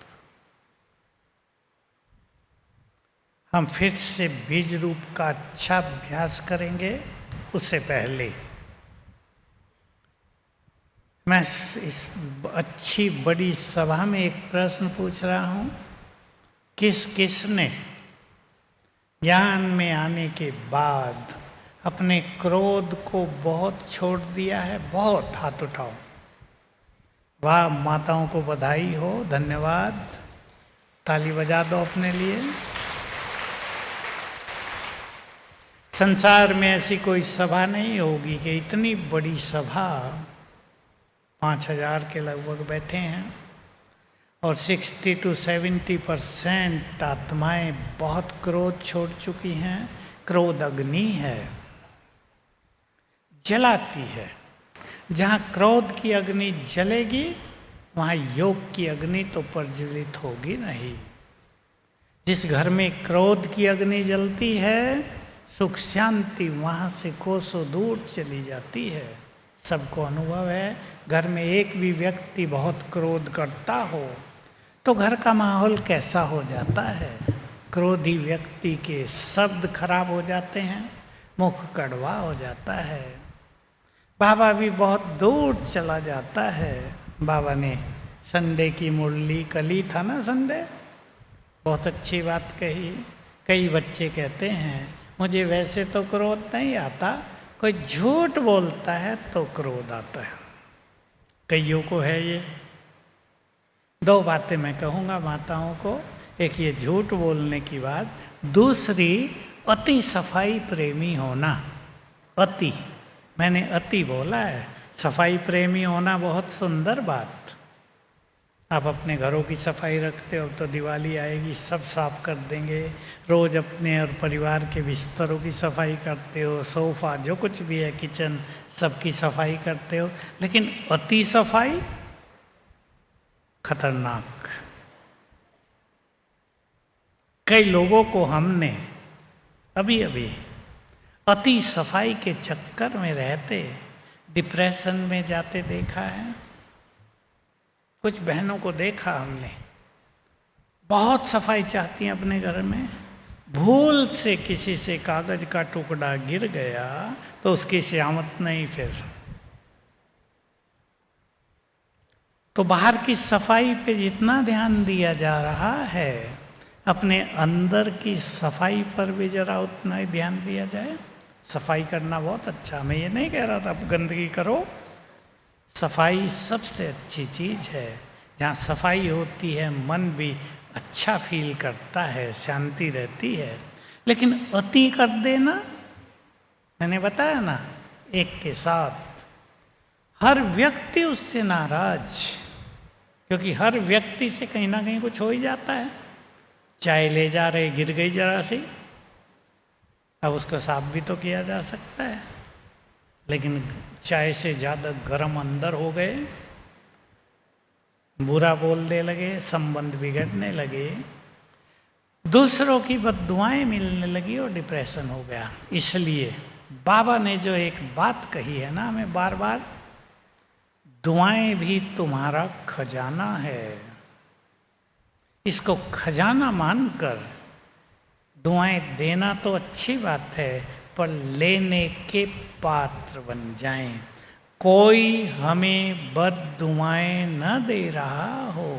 हम फिर से बीज रूप का अच्छा अभ्यास करेंगे। उससे पहले मैं इस अच्छी बड़ी सभा में एक प्रश्न पूछ रहा हूँ, किस किस ने ज्ञान में आने के बाद अपने क्रोध को बहुत छोड़ दिया है? बहुत, हाथ उठाओ। वाह, माताओं को बधाई हो, धन्यवाद, ताली बजा दो अपने लिए। संसार में ऐसी कोई सभा नहीं होगी कि इतनी बड़ी सभा, 5000 के लगभग बैठे हैं और 60 to 70% आत्माएं बहुत क्रोध छोड़ चुकी हैं। क्रोध अग्नि है, जलाती है। जहाँ क्रोध की अग्नि जलेगी वहाँ योग की अग्नि तो प्रज्वलित होगी नहीं। जिस घर में क्रोध की अग्नि जलती है, सुख शांति वहाँ से कोसों दूर चली जाती है। सबको अनुभव है, घर में एक भी व्यक्ति बहुत क्रोध करता हो तो घर का माहौल कैसा हो जाता है। क्रोधी व्यक्ति के शब्द खराब हो जाते हैं, मुख कड़वा हो जाता है, बाबा भी बहुत दूर चला जाता है। बाबा ने संडे की मुरली, कल ही था ना संडे, बहुत अच्छी बात कही। कई बच्चे कहते हैं मुझे वैसे तो क्रोध नहीं आता, कोई झूठ बोलता है तो क्रोध आता है। कईयों को है ये। दो बातें मैं कहूँगा माताओं को, एक ये झूठ बोलने की बात, दूसरी अति सफाई प्रेमी होना। अति, मैंने अति बोला है, सफाई प्रेमी होना बहुत सुंदर बात। आप अपने घरों की सफाई रखते हो तो दिवाली आएगी सब साफ कर देंगे, रोज़ अपने और परिवार के बिस्तरों की सफाई करते हो, सोफ़ा जो कुछ भी है, किचन, सबकी सफाई करते हो, लेकिन अति सफाई खतरनाक। कई लोगों को हमने अभी अभी अति सफाई के चक्कर में रहते डिप्रेशन में जाते देखा है। कुछ बहनों को देखा हमने, बहुत सफाई चाहती हैं अपने घर में, भूल से किसी से कागज का टुकड़ा गिर गया तो उसकी सियामत नहीं। फिर तो बाहर की सफाई पे जितना ध्यान दिया जा रहा है, अपने अंदर की सफाई पर भी जरा उतना ही ध्यान दिया जाए। सफाई करना बहुत अच्छा, मैं ये नहीं कह रहा था आप गंदगी करो, सफाई सबसे अच्छी चीज़ है। जहाँ सफाई होती है मन भी अच्छा फील करता है, शांति रहती है। लेकिन अति कर देना, मैंने बताया ना, एक के साथ हर व्यक्ति उससे नाराज, क्योंकि हर व्यक्ति से कहीं ना कहीं कुछ हो ही जाता है। चाय ले जा रहे, गिर गई जरा सी, अब उसको साफ भी तो किया जा सकता है, लेकिन चाय से ज़्यादा गर्म अंदर हो गए, बुरा बोलने लगे, संबंध बिगड़ने लगे, दूसरों की बद्दुआएं मिलने लगी और डिप्रेशन हो गया। इसलिए बाबा ने जो एक बात कही है ना हमें बार बार, दुआएं भी तुम्हारा खजाना है। इसको खजाना मानकर दुआएं देना तो अच्छी बात है, पर लेने के पात्र बन जाएं। कोई हमें बद्दुआएं न दे रहा हो।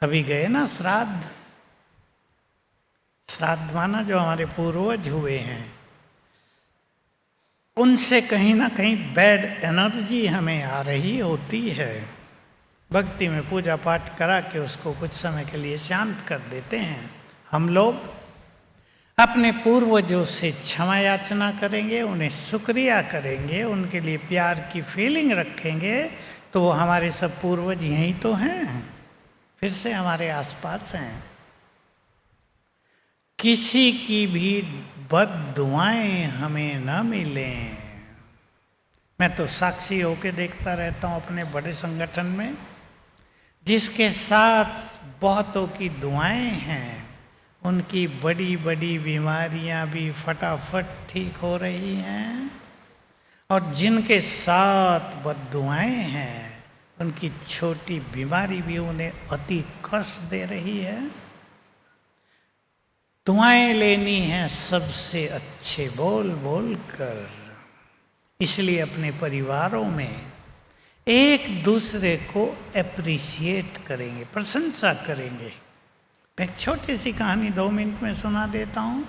अभी गए ना श्राद्ध, श्राद्ध माना जो हमारे पूर्वज हुए हैं, उनसे कहीं ना कहीं बैड एनर्जी हमें आ रही होती है। भक्ति में पूजा पाठ करा के उसको कुछ समय के लिए शांत कर देते हैं। हम लोग अपने पूर्वजों से क्षमा याचना करेंगे, उन्हें शुक्रिया करेंगे, उनके लिए प्यार की फीलिंग रखेंगे, तो वो हमारे सब पूर्वज यहीं तो हैं, फिर से हमारे आसपास हैं। किसी की भी बद्दुआएं हमें न मिलें। मैं तो साक्षी होके देखता रहता हूँ अपने बड़े संगठन में, जिसके साथ बहुतों की दुआएं हैं, उनकी बड़ी बड़ी बीमारियां भी फटाफट ठीक हो रही हैं, और जिनके साथ बद्दुआएं हैं उनकी छोटी बीमारी भी उन्हें अति कष्ट दे रही है। दुआएं लेनी है सबसे अच्छे बोल बोल कर। इसलिए अपने परिवारों में एक दूसरे को एप्रिशिएट करेंगे, प्रशंसा करेंगे। एक छोटी सी कहानी 2 मिनट में सुना देता हूँ,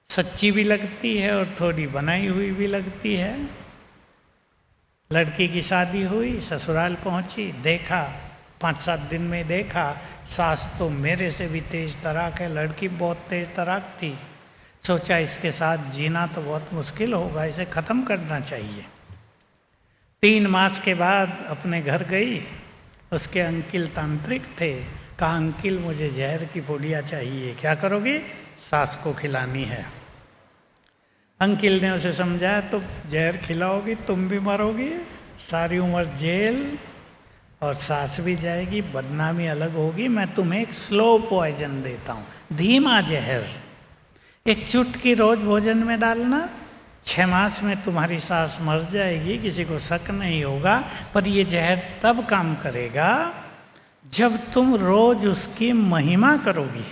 सच्ची भी लगती है और थोड़ी बनाई हुई भी लगती है। लड़की की शादी हुई, ससुराल पहुँची, देखा 5-7 दिन में देखा सास तो मेरे से भी तेज तराक है, लड़की बहुत तेज तराक थी। सोचा इसके साथ जीना तो बहुत मुश्किल होगा, इसे ख़त्म करना चाहिए। 3 मास के बाद अपने घर गई, उसके अंकिल तांत्रिक थे, कहा अंकिल मुझे जहर की पुड़िया चाहिए, क्या करोगी? सास को खिलानी है। अंकिल ने उसे समझाया तो जहर खिलाओगी तुम भी मरोगी, सारी उम्र जेल और सास भी जाएगी, बदनामी अलग होगी। मैं तुम्हें एक स्लो पॉइजन देता हूँ, धीमा जहर, एक चुटकी रोज भोजन में डालना, 6 मास में तुम्हारी सास मर जाएगी, किसी को शक नहीं होगा। पर ये जहर तब काम करेगा जब तुम रोज उसकी महिमा करोगी।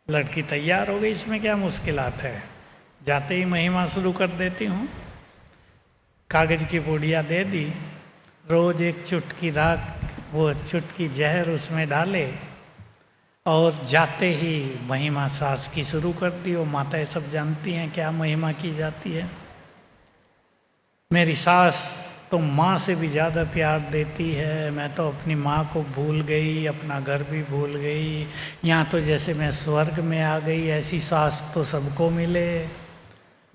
लड़की तैयार हो गई, इसमें क्या मुश्किलात है, जाते ही महिमा शुरू कर देती हूँ। कागज की पुड़िया दे दी, रोज एक चुटकी राख, वो चुटकी जहर उसमें डाले और जाते ही महिमा सास की शुरू कर दी। वो माताएं सब जानती हैं क्या महिमा की जाती है। मेरी सास तो माँ से भी ज़्यादा प्यार देती है, मैं तो अपनी माँ को भूल गई, अपना घर भी भूल गई, यहाँ तो जैसे मैं स्वर्ग में आ गई। ऐसी सास तो सबको मिले।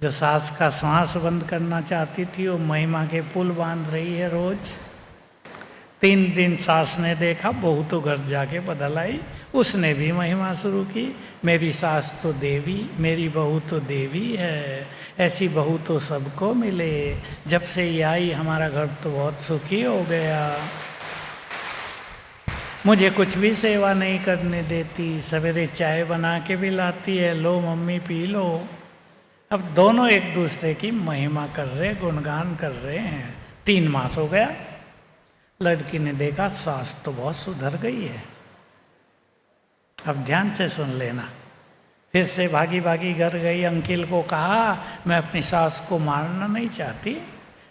जो सास का श्वास बंद करना चाहती थी वो महिमा के पुल बांध रही है रोज। 3 दिन सास ने देखा, बहू तो घर जाके बदल आई, उसने भी महिमा शुरू की, मेरी सास तो देवी, मेरी बहू तो देवी है, ऐसी बहू तो सबको मिले, जब से ये आई हमारा घर तो बहुत सुखी हो गया। मुझे कुछ भी सेवा नहीं करने देती, सवेरे चाय बना के भी लाती है, लो मम्मी पी लो। अब दोनों एक दूसरे की महिमा कर रहे, गुणगान कर रहे हैं। 3 मास हो गया, लड़की ने देखा सास तो बहुत सुधर गई है। अब ध्यान से सुन लेना। फिर से भागी भागी घर गई, अंकिल को कहा मैं अपनी सास को मारना नहीं चाहती,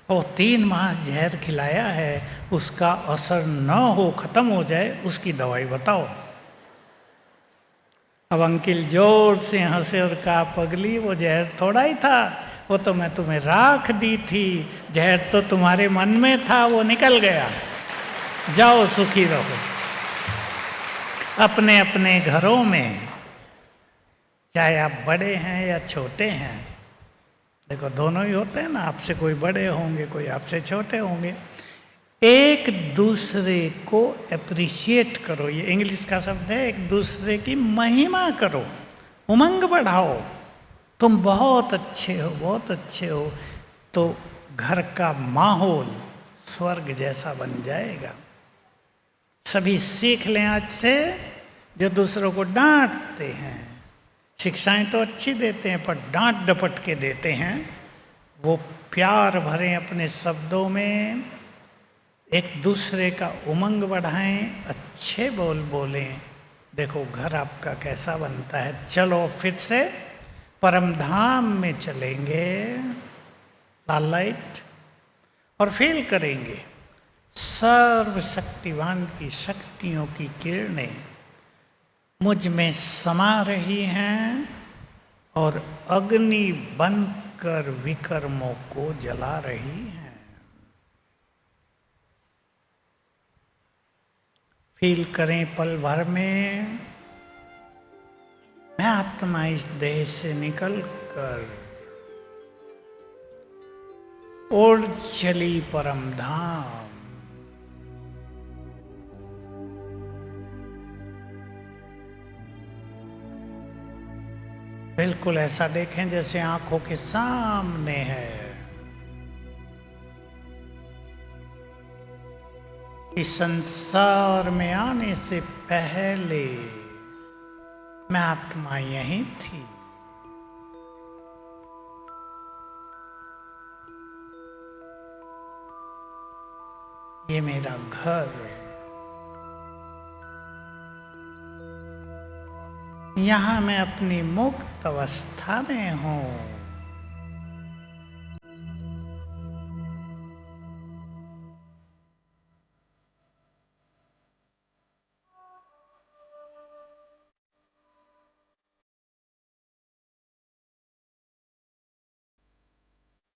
और 3 मास जहर खिलाया है, उसका असर न हो, खत्म हो जाए, उसकी दवाई बताओ। अब अंकिल जोर से हंसे और कहा पगली वो जहर थोड़ा ही था, वो तो मैं तुम्हें राख दी थी, जहर तो तुम्हारे मन में था, वो निकल गया, जाओ सुखी रहो। अपने अपने घरों में, चाहे आप बड़े हैं या छोटे हैं, देखो दोनों ही होते हैं ना, आपसे कोई बड़े होंगे, कोई आपसे छोटे होंगे, एक दूसरे को अप्रिशिएट करो। ये इंग्लिश का शब्द है, एक दूसरे की महिमा करो, उमंग बढ़ाओ। तुम बहुत अच्छे हो, बहुत अच्छे हो, तो घर का माहौल स्वर्ग जैसा बन जाएगा। सभी सीख लें आज से, जो दूसरों को डांटते हैं, शिक्षाएं तो अच्छी देते हैं पर डांट डपट के देते हैं, वो प्यार भरें अपने शब्दों में, एक दूसरे का उमंग बढ़ाएं, अच्छे बोल बोलें। देखो घर आपका कैसा बनता है। चलो फिर से परम धाम में चलेंगे, लाल लाइट, और फील करेंगे सर्वशक्तिवान की शक्तियों की किरणें मुझ में समा रही हैं और अग्नि बनकर विकर्मों को जला रही हैं। फील करें पल भर में मैं आत्मा इस देह से निकल कर उड़ चली परम धाम। बिल्कुल ऐसा देखें जैसे आंखों के सामने है। इस संसार में आने से पहले मैं आत्मा यहीं थी। ये मेरा घर, यहाँ मैं अपनी मुक्त अवस्था में हूँ।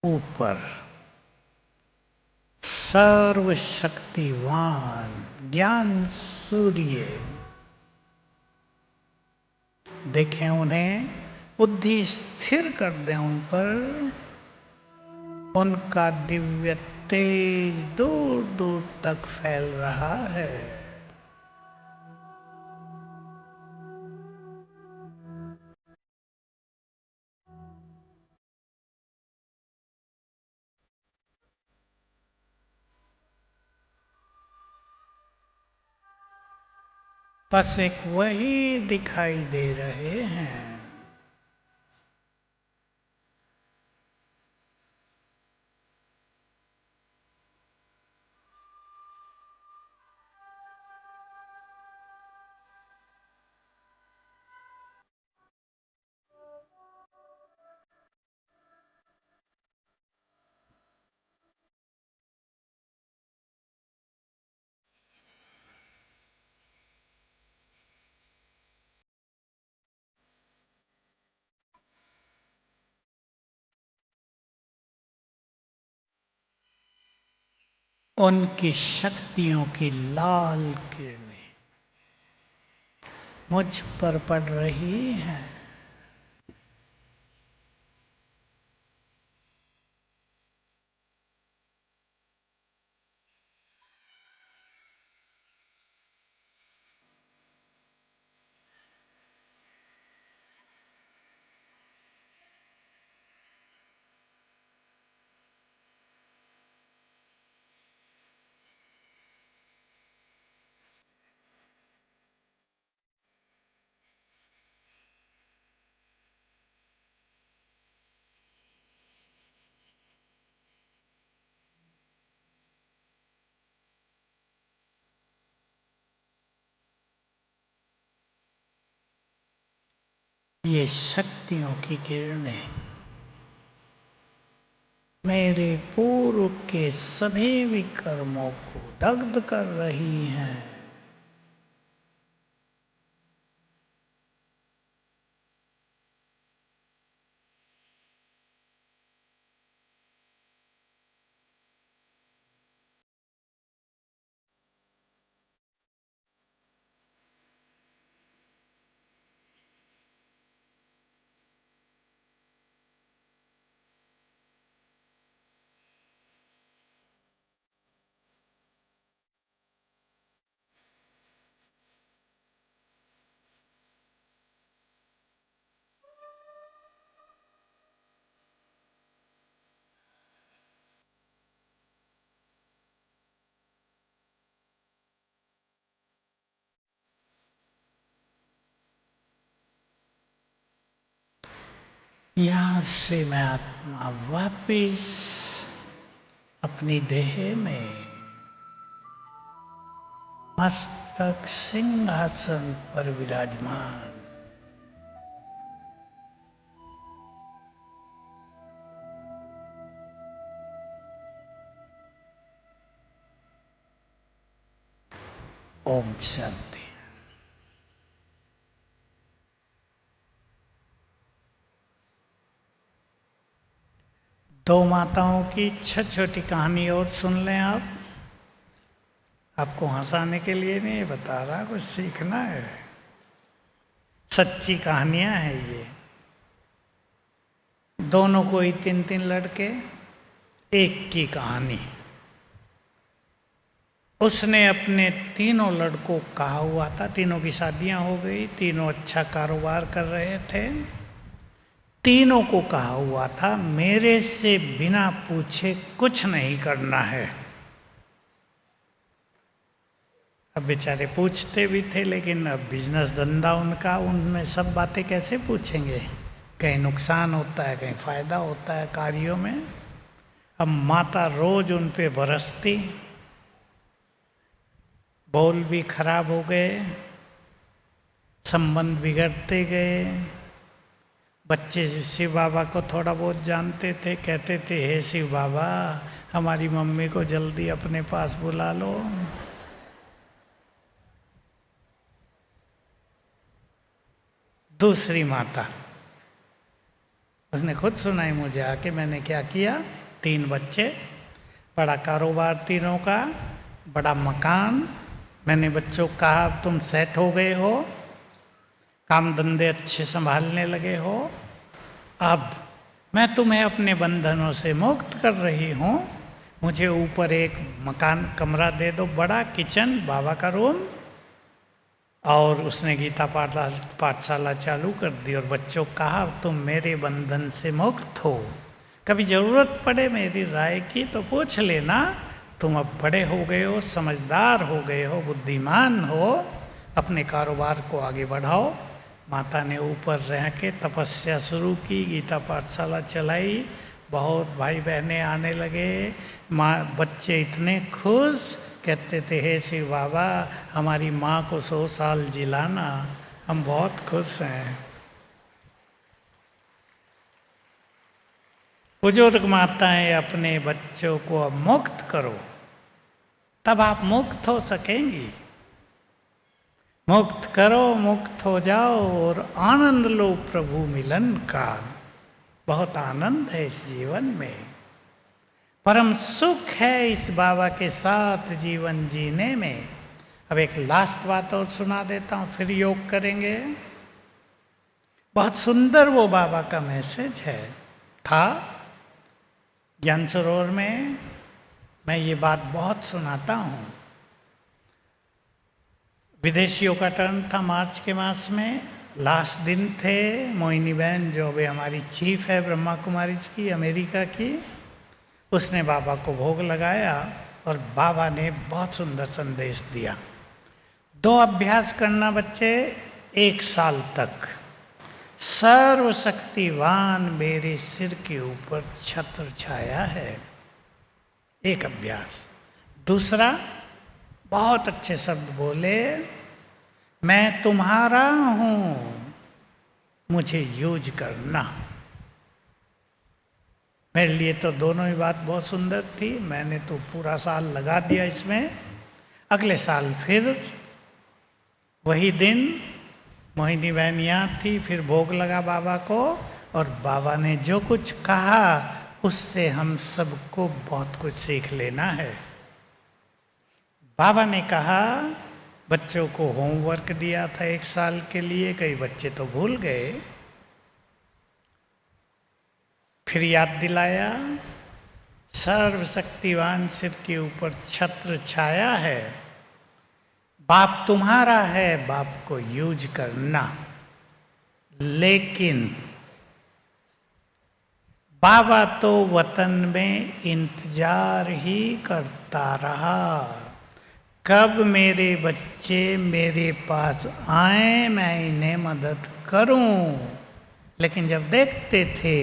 ऊपर सर्वशक्तिवान ज्ञान सूर्य, देखें उन्हें, बुद्धि स्थिर कर दें उन पर, उनका दिव्य तेज दूर दूर तक फैल रहा है। बस एक वही दिखाई दे रहे हैं। उनकी शक्तियों की लाल किरणें मुझ पर पड़ रही हैं। ये शक्तियों की किरणें मेरे पूर्व के सभी विकर्मों को दग्ध कर रही हैं। यहां से मैं आत्मा वापिस अपनी देह में मस्तक सिंहासन पर विराजमान ओम शांति। दो माताओं की छोटी छोटी कहानी और सुन लें आप। आपको हंसाने के लिए नहीं बता रहा, कुछ सीखना है। सच्ची कहानियां हैं ये। दोनों कोई 3 लड़के, एक की कहानी। उसने अपने तीनों लड़कों को कहा हुआ था, तीनों की शादियां हो गई, तीनों अच्छा कारोबार कर रहे थे। तीनों को कहा हुआ था मेरे से बिना पूछे कुछ नहीं करना है। अब बेचारे पूछते भी थे, लेकिन अब बिजनेस धंधा उनका, उनमें सब बातें कैसे पूछेंगे। कहीं नुकसान होता है, कहीं फायदा होता है कार्यों में। अब माता रोज उन पे बरसती, बोल भी खराब हो गए, संबंध बिगड़ते गए। बच्चे शिव बाबा को थोड़ा बहुत जानते थे, कहते थे हे शिव बाबा हमारी मम्मी को जल्दी अपने पास बुला लो। दूसरी माता, उसने खुद सुनाई मुझे आके, मैंने क्या किया। 3 बच्चे, बड़ा कारोबार तीनों का, बड़ा मकान। मैंने बच्चों को कहा अब तुम सेट हो गए हो, काम धंधे अच्छे संभालने लगे हो, अब मैं तुम्हें अपने बंधनों से मुक्त कर रही हूँ, मुझे ऊपर एक मकान कमरा दे दो, बड़ा किचन, बाबा का रूम। और उसने गीता पाठशाला चालू कर दी और बच्चों को कहा तुम मेरे बंधन से मुक्त हो, कभी ज़रूरत पड़े मेरी राय की तो पूछ लेना, तुम अब बड़े हो गए हो, समझदार हो गए हो, बुद्धिमान हो, अपने कारोबार को आगे बढ़ाओ। माता ने ऊपर रह के तपस्या शुरू की, गीता पाठशाला चलाई, बहुत भाई बहनें आने लगे। माँ बच्चे इतने खुश, कहते थे हे शिव बाबा हमारी माँ को 100 साल जिलाना, हम बहुत खुश हैं। बुजुर्ग माताएं अपने बच्चों को अब मुक्त करो, तब आप मुक्त हो सकेंगी। मुक्त करो, मुक्त हो जाओ और आनंद लो प्रभु मिलन का। बहुत आनंद है इस जीवन में, परम सुख है इस बाबा के साथ जीवन जीने में। अब एक लास्ट बात और सुना देता हूँ, फिर योग करेंगे। बहुत सुंदर वो बाबा का मैसेज है था ज्ञान सरोवर में। मैं ये बात बहुत सुनाता हूँ। विदेशियों का टर्न था मार्च के मास में, लास्ट दिन थे। मोहिनी बहन जो अभी हमारी चीफ है ब्रह्मा कुमारी की अमेरिका की, उसने बाबा को भोग लगाया और बाबा ने बहुत सुंदर संदेश दिया। 2 अभ्यास करना बच्चे 1 साल तक। सर्वशक्तिवान मेरे सिर के ऊपर छत्र छाया है, एक अभ्यास। दूसरा, बहुत अच्छे शब्द बोले, मैं तुम्हारा हूं, मुझे यूज करना। मेरे लिए तो दोनों ही बात बहुत सुंदर थी। मैंने तो पूरा साल लगा दिया इसमें। अगले साल फिर वही दिन मोहिनी बहन यहाँ थी, फिर भोग लगा बाबा को, और बाबा ने जो कुछ कहा उससे हम सबको बहुत कुछ सीख लेना है। बाबा ने कहा, बच्चों को होमवर्क दिया था 1 साल के लिए, कई बच्चे तो भूल गए, फिर याद दिलाया, सर्वशक्तिवान सिर के ऊपर छत्र छाया है, बाप तुम्हारा है, बाप को यूज करना। लेकिन बाबा तो वतन में इंतजार ही करता रहा, कब मेरे बच्चे मेरे पास आए, मैं इन्हें मदद करूं। लेकिन जब देखते थे,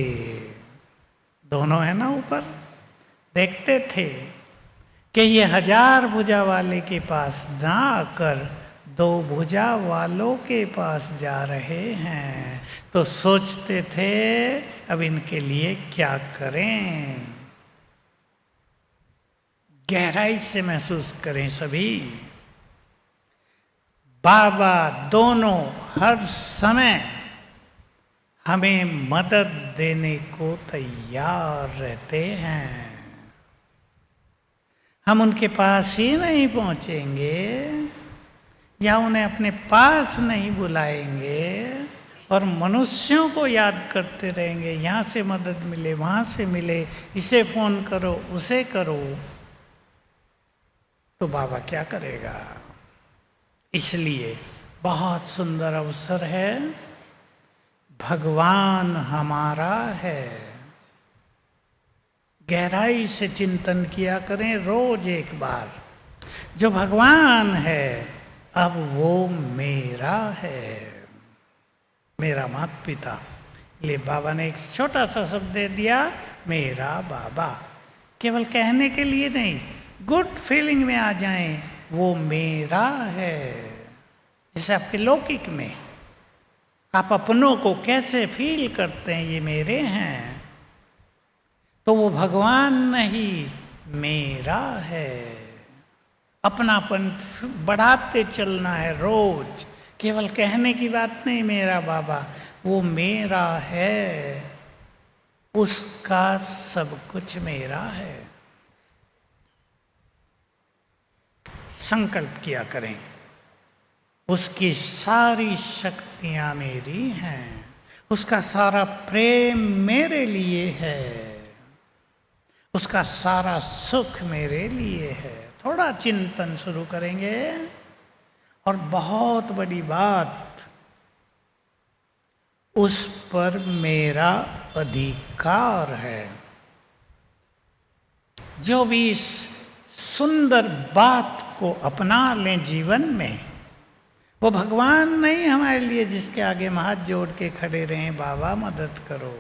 दोनों है ना ऊपर, देखते थे कि ये 1000 भुजा वाले के पास ना आकर 2 भुजा वालों के पास जा रहे हैं, तो सोचते थे अब इनके लिए क्या करें। गहराई से महसूस करें सभी, बाबा दोनों हर समय हमें मदद देने को तैयार रहते हैं। हम उनके पास ही नहीं पहुंचेंगे या उन्हें अपने पास नहीं बुलाएंगे और मनुष्यों को याद करते रहेंगे, यहाँ से मदद मिले, वहाँ से मिले, इसे फ़ोन करो, उसे करो, तो बाबा क्या करेगा। इसलिए बहुत सुंदर अवसर है, भगवान हमारा है। गहराई से चिंतन किया करें रोज एक बार, जो भगवान है अब वो मेरा है, मेरा माता पिता। ले बाबा ने एक छोटा सा शब्द दे दिया, मेरा बाबा। केवल कहने के लिए नहीं, गुड फीलिंग में आ जाएं, वो मेरा है। जैसे आपके लौकिक में आप अपनों को कैसे फील करते हैं, ये मेरे हैं, तो वो भगवान नहीं मेरा है। अपनापन बढ़ाते चलना है रोज, केवल कहने की बात नहीं मेरा बाबा, वो मेरा है, उसका सब कुछ मेरा है। संकल्प किया करें, उसकी सारी शक्तियां मेरी हैं, उसका सारा प्रेम मेरे लिए है, उसका सारा सुख मेरे लिए है। थोड़ा चिंतन शुरू करेंगे। और बहुत बड़ी बात, उस पर मेरा अधिकार है। जो भी इस सुंदर बात को अपना लें जीवन में, वो भगवान नहीं हमारे लिए जिसके आगे हम हाथ जोड़ के खड़े रहें, बाबा मदद करो,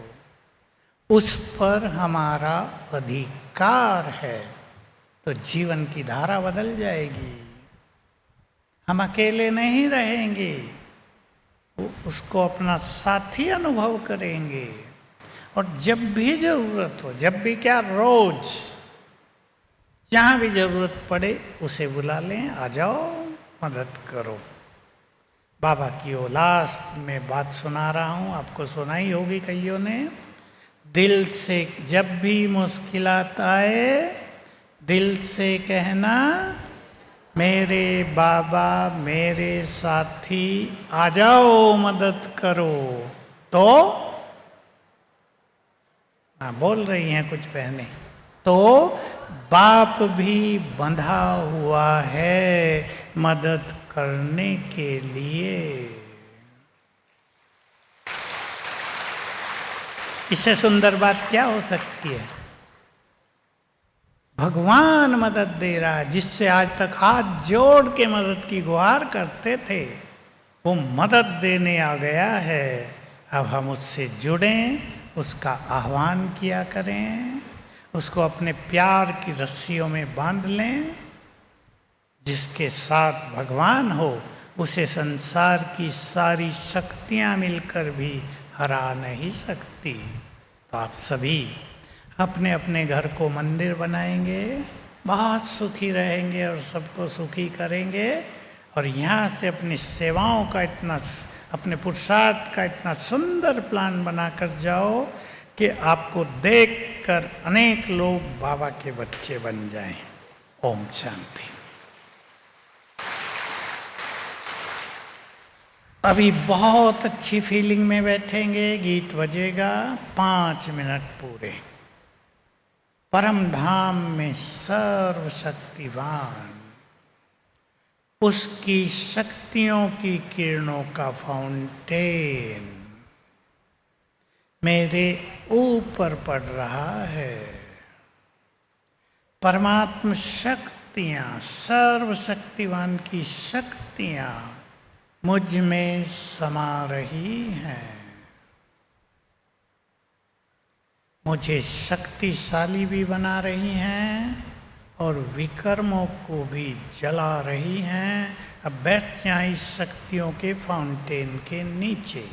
उस पर हमारा अधिकार है, तो जीवन की धारा बदल जाएगी। हम अकेले नहीं रहेंगे, उसको अपना साथी अनुभव करेंगे। और जब भी जरूरत हो, जब भी क्या, रोज जहाँ भी जरूरत पड़े उसे बुला लें, आ जाओ मदद करो। बाबा की ओलास में बात सुना रहा हूँ, आपको सुनाई होगी कईयों ने। दिल से जब भी मुश्किलात आए, दिल से कहना मेरे बाबा मेरे साथी आ जाओ मदद करो। तो बोल रही हैं कुछ बहनें, तो बाप भी बंधा हुआ है मदद करने के लिए। इससे सुंदर बात क्या हो सकती है? भगवान मदद दे रहा है। जिससे आज तक हाथ जोड़ के मदद की गुहार करते थे, वो मदद देने आ गया है। अब हम उससे जुड़ें, उसका आह्वान किया करें, उसको अपने प्यार की रस्सियों में बांध लें। जिसके साथ भगवान हो, उसे संसार की सारी शक्तियाँ मिलकर भी हरा नहीं सकती। तो आप सभी अपने अपने घर को मंदिर बनाएंगे, बहुत सुखी रहेंगे और सबको सुखी करेंगे। और यहाँ से अपनी सेवाओं का इतना, अपने पुरुषार्थ का इतना सुंदर प्लान बनाकर जाओ कि आपको देखकर अनेक लोग बाबा के बच्चे बन जाएं। ओम शांति। अभी बहुत अच्छी फीलिंग में बैठेंगे, गीत बजेगा 5 मिनट पूरे। परम धाम में सर्वशक्तिवान, उसकी शक्तियों की किरणों का फाउंटेन मेरे ऊपर पड़ रहा है। परमात्म शक्तियाँ, सर्वशक्तिवान की शक्तियाँ मुझ में समा रही हैं, मुझे शक्तिशाली भी बना रही हैं और विकर्मों को भी जला रही हैं। अब बैठ जाएं इस शक्तियों के फाउंटेन के नीचे।